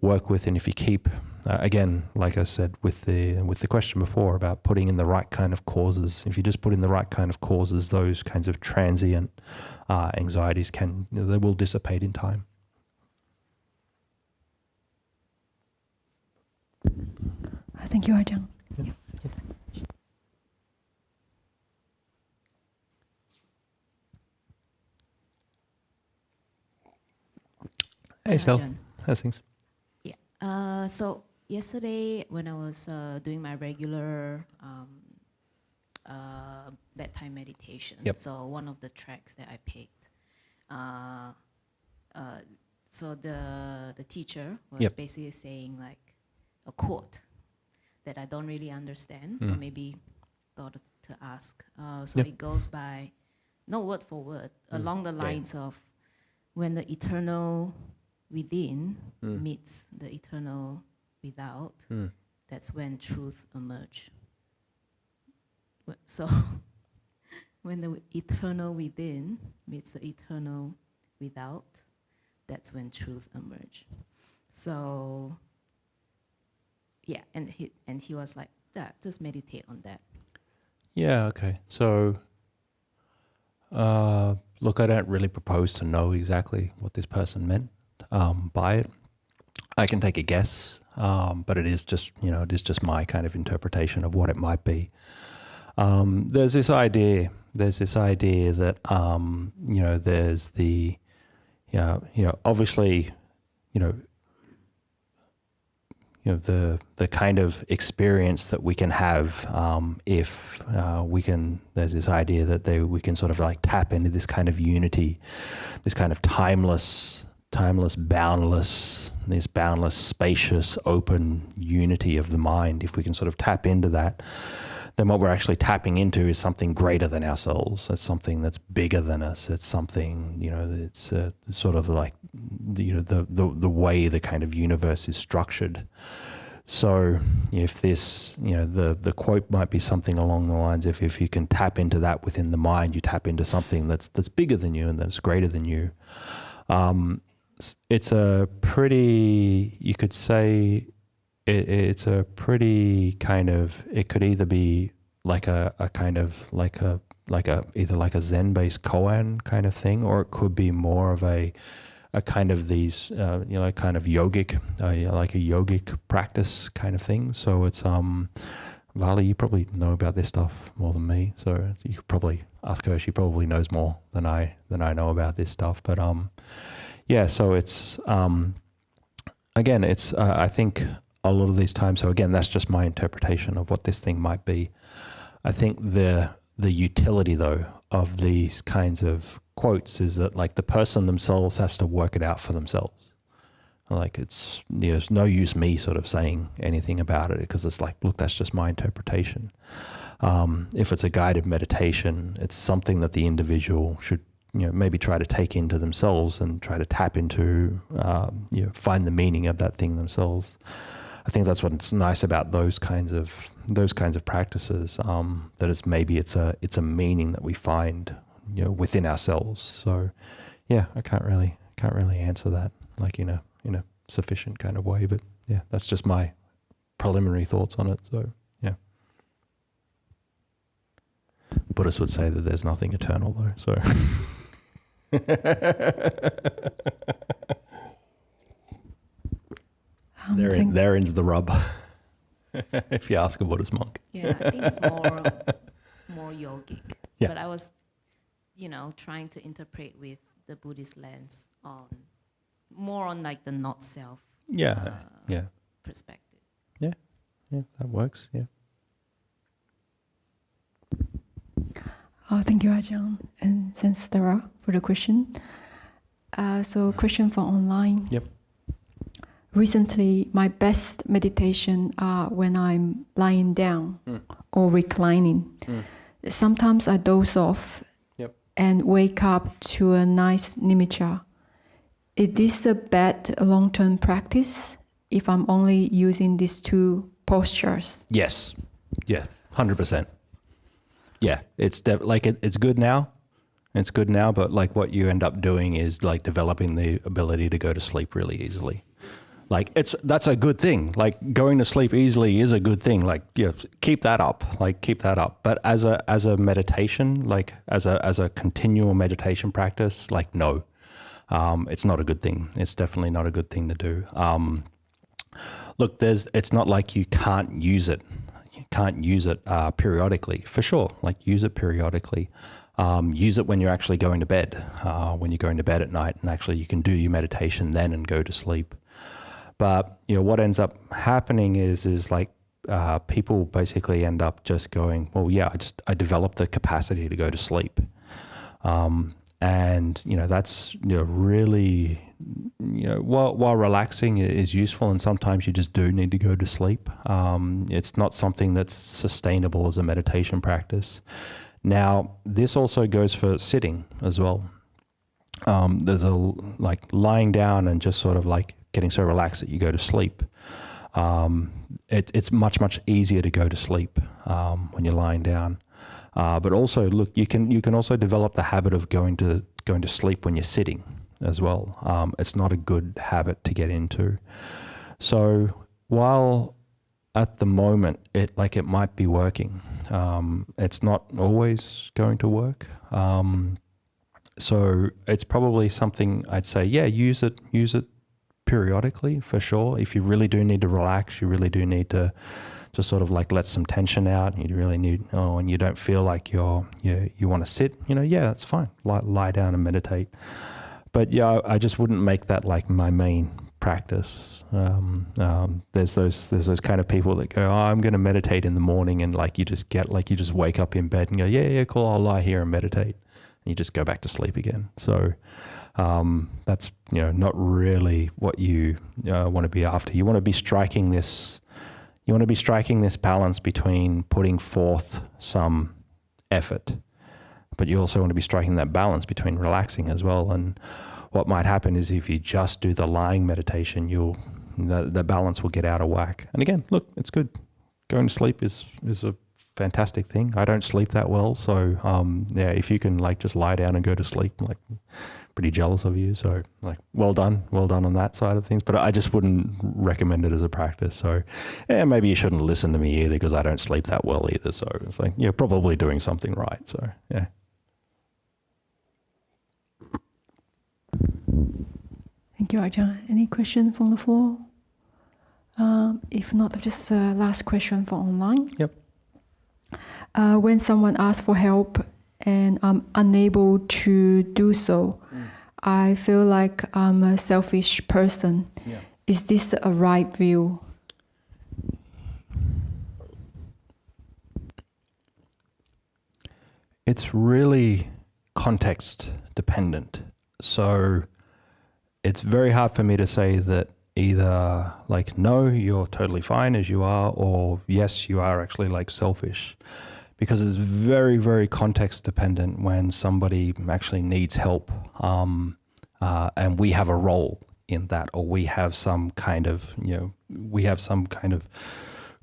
work with. And if you keep again, like I said with the question before about putting in the right kind of causes, if you just put in the right kind of causes, those kinds of transient anxieties they will dissipate in time. Thank you, Ajahn. Yeah. Yes. Hey, Stel. How's things? Yeah. So yesterday, when I was doing my regular bedtime meditation, so one of the tracks that I picked, so the teacher was basically saying like a quote that I don't really understand, so maybe thought to ask. So it goes by, not word for word, along the lines of, when the eternal within meets the eternal without, that's when truth emerge. So when the eternal within meets the eternal without, that's when truth emerge. So yeah, and he was like, just meditate on that. Yeah, okay. So look, I don't really propose to know exactly what this person meant by it. I can take a guess, but it is just my kind of interpretation of what it might be. There's this idea that there's the obviously the kind of experience that we can have if we can. There's this idea that we can sort of like tap into this kind of unity, this kind of timeless, boundless, this boundless, spacious, open unity of the mind. If we can sort of tap into that, then what we're actually tapping into is something greater than ourselves. It's something that's bigger than us. It's something, it's sort of like, the way the kind of universe is structured. So if this, the quote might be something along the lines, if you can tap into that within the mind, you tap into something that's bigger than you and that's greater than you. It's a pretty, you could say, it's a pretty kind of, it could either be like a kind of either like a Zen-based koan kind of thing, or it could be more of a kind of these kind of yogic, like a yogic practice kind of thing. So it's Vali, you probably know about this stuff more than me, so you could probably ask her. She probably knows more than I know about this stuff. But yeah, so it's again, it's I think a lot of these times. So again, that's just my interpretation of what this thing might be. I think the utility though of these kinds of quotes is that like the person themselves has to work it out for themselves. Like it's there's no use me sort of saying anything about it, because it's like, look, that's just my interpretation. If it's a guided meditation, it's something that the individual should maybe try to take into themselves and try to tap into, find the meaning of that thing themselves. I think that's what's nice about those kinds of practices. That it's a meaning that we find within ourselves. So yeah, I can't really answer that like in a sufficient kind of way. But yeah, that's just my preliminary thoughts on it. So yeah, Buddhists would say that there's nothing eternal though. So. There ends the rub. If you ask a Buddhist monk. Yeah, I think it's more yogic. Yeah. But I was, trying to interpret with the Buddhist lens more on like the not self. Perspective. Yeah, that works. Yeah. Thank you, Ajahn, and thanks, Sarah, for the question. So, question from online. Yep. Recently, my best meditation are when I'm lying down or reclining. Sometimes I doze off and wake up to a nice nimitta. Is this a bad long-term practice if I'm only using these two postures? Yes. Yeah, 100%. Yeah, it's it's good now. It's good now, but like what you end up doing is like developing the ability to go to sleep really easily. Like that's a good thing. Like going to sleep easily is a good thing. Like, keep that up. But as a meditation, like as a continual meditation practice, like no, it's not a good thing. It's definitely not a good thing to do. Look, it's not like you can't use it. You can't use it periodically, for sure. Like use it periodically. Use it when you're actually going to bed. When you're going to bed at night, and actually you can do your meditation then and go to sleep. But what ends up happening is like people basically end up just going, well, yeah, I developed the capacity to go to sleep, and that's really while relaxing is useful, and sometimes you just do need to go to sleep. It's not something that's sustainable as a meditation practice. Now, this also goes for sitting as well. There's like lying down and just sort of like getting so relaxed that you go to sleep. It's much easier to go to sleep when you're lying down. But also, look, you can also develop the habit of going to sleep when you're sitting as well. It's not a good habit to get into. So while at the moment it might be working, it's not always going to work. So it's probably something I'd say, yeah, use it periodically for sure. If you really do need to relax, you really do need to just sort of like let some tension out. You really need, and you don't feel like you want to sit, yeah, that's fine. Lie down and meditate. But yeah, I just wouldn't make that like my main practice. There's those kind of people that go, I'm going to meditate in the morning, and like you just wake up in bed and go, yeah, cool, I'll lie here and meditate. And you just go back to sleep again. So that's not really what you want to be after. You want to be striking this balance between putting forth some effort, but you also want to be striking that balance between relaxing as well. And what might happen is if you just do the lying meditation, the balance will get out of whack. And again, look, it's good. Going to sleep is a fantastic thing. I don't sleep that well, so yeah, if you can like just lie down and go to sleep, like pretty jealous of you. So like well done on that side of things. But I just wouldn't recommend it as a practice. So yeah, maybe you shouldn't listen to me either, because I don't sleep that well either. So it's like you're probably doing something right. So yeah. Thank you, Ajahn. Any question from the floor? If not, just last question for online. Yep. When someone asks for help and I'm unable to do so, I feel like I'm a selfish person. Yeah. Is this a right view? It's really context dependent. So it's very hard for me to say that either like, no, you're totally fine as you are, or yes, you are actually like selfish, because it's very, very context dependent when somebody actually needs help, and we have a role in that, or we have some kind of,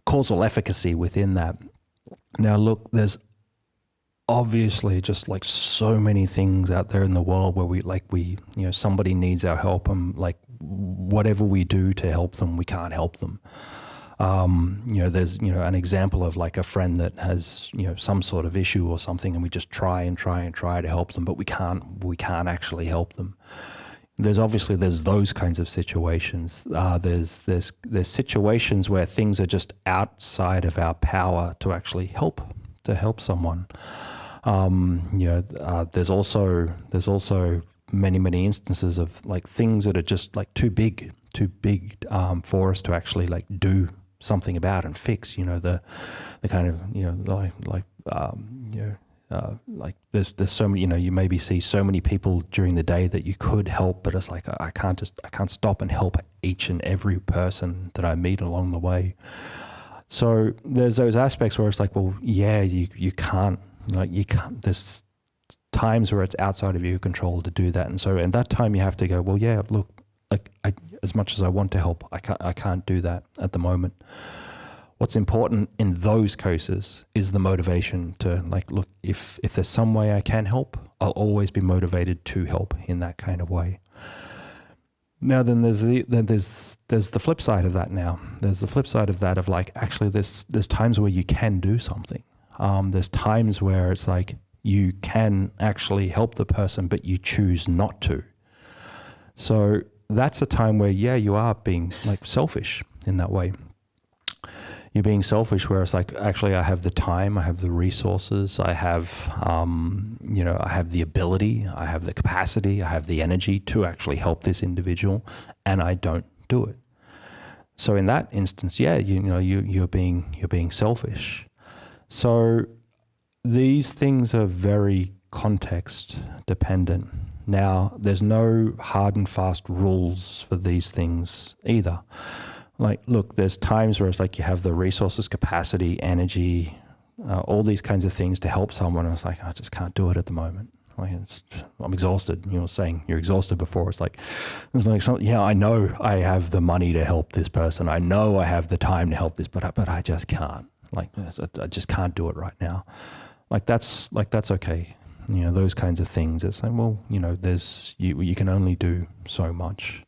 causal efficacy within that. Now, look, there's obviously just like so many things out there in the world where somebody needs our help, and like whatever we do to help them, we can't help them. There's an example of like a friend that has some sort of issue or something, and we just try to help them, but we can't actually help them. There's those kinds of situations. There's situations where things are just outside of our power to actually help someone. There's also many instances of like things that are just like too big for us to actually like do something about and fix. The kind of like there's so many, you maybe see so many people during the day that you could help, but it's like I can't stop and help each and every person that I meet along the way. So there's those aspects where it's like, well, yeah, you can't, there's times where it's outside of your control to do that. And so in that time you have to go, well, yeah, look, like as much as I want to help, I can't do that at the moment. What's important in those cases is the motivation to like, look, if there's some way I can help, I'll always be motivated to help in that kind of way. Now then there's the flip side of that now. There's the flip side of that of like, actually there's times where you can do something. There's times where it's like you can actually help the person, but you choose not to. So that's a time where, yeah, you are being like selfish in that way. You're being selfish where it's like, actually I have the time, I have the resources, I have, I have the ability, I have the capacity, I have the energy to actually help this individual, and I don't do it. So in that instance, yeah, you're being selfish. So these things are very context dependent. Now, there's no hard and fast rules for these things either. Like, look, there's times where it's like you have the resources, capacity, energy, all these kinds of things to help someone. And it's like, I just can't do it at the moment. Like, I'm exhausted. You were saying you're exhausted before. It's like something, yeah, I know I have the money to help this person. I know I have the time to help this, but I just can't. Like, I just can't do it right now. That's okay. Those kinds of things. It's like, well, there's, you can only do so much.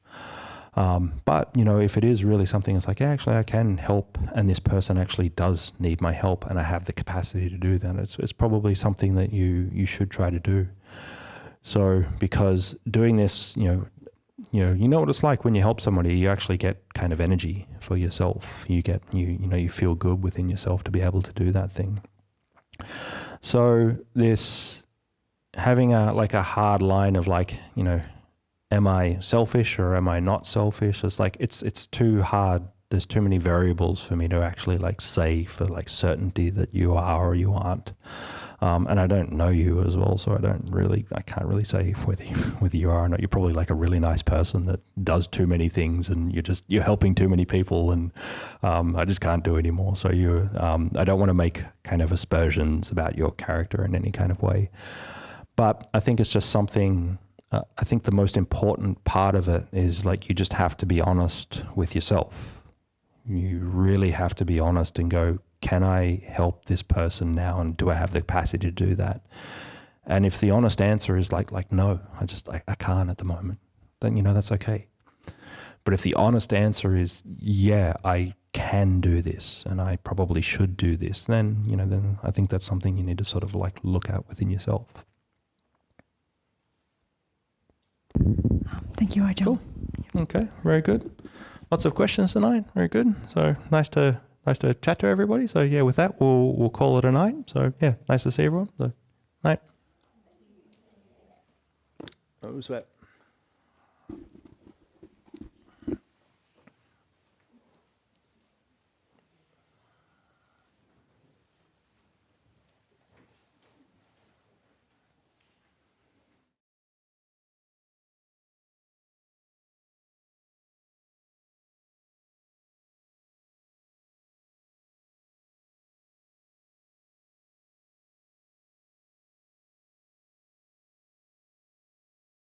But, if it is really something, it's like, yeah, actually I can help, and this person actually does need my help, and I have the capacity to do that. It's probably something that you should try to do. So, because doing this, you know what it's like when you help somebody, you actually get kind of energy for yourself. You get, you feel good within yourself to be able to do that thing. So this having a hard line of like, am I selfish or am I not selfish? It's like, it's too hard. There's too many variables for me to actually like say for like certainty that you are or you aren't. And I don't know you as well, so I can't really say whether you are or not. You're probably like a really nice person that does too many things, and you're helping too many people, and I just can't do anymore. So I don't want to make kind of aspersions about your character in any kind of way. But I think it's just something. I think the most important part of it is like you just have to be honest with yourself. You really have to be honest and go, can I help this person now, and do I have the capacity to do that? And if the honest answer is like no, I can't at the moment, then that's okay. But if the honest answer is yeah, I can do this and I probably should do this, then then I think that's something you need to sort of like look at within yourself. Thank you, Ajahn. Cool. Okay, very good. Lots of questions tonight. Very good. So nice to chat to everybody. So yeah, with that we'll call it a night. So yeah, nice to see everyone. So night. Oh, sweat.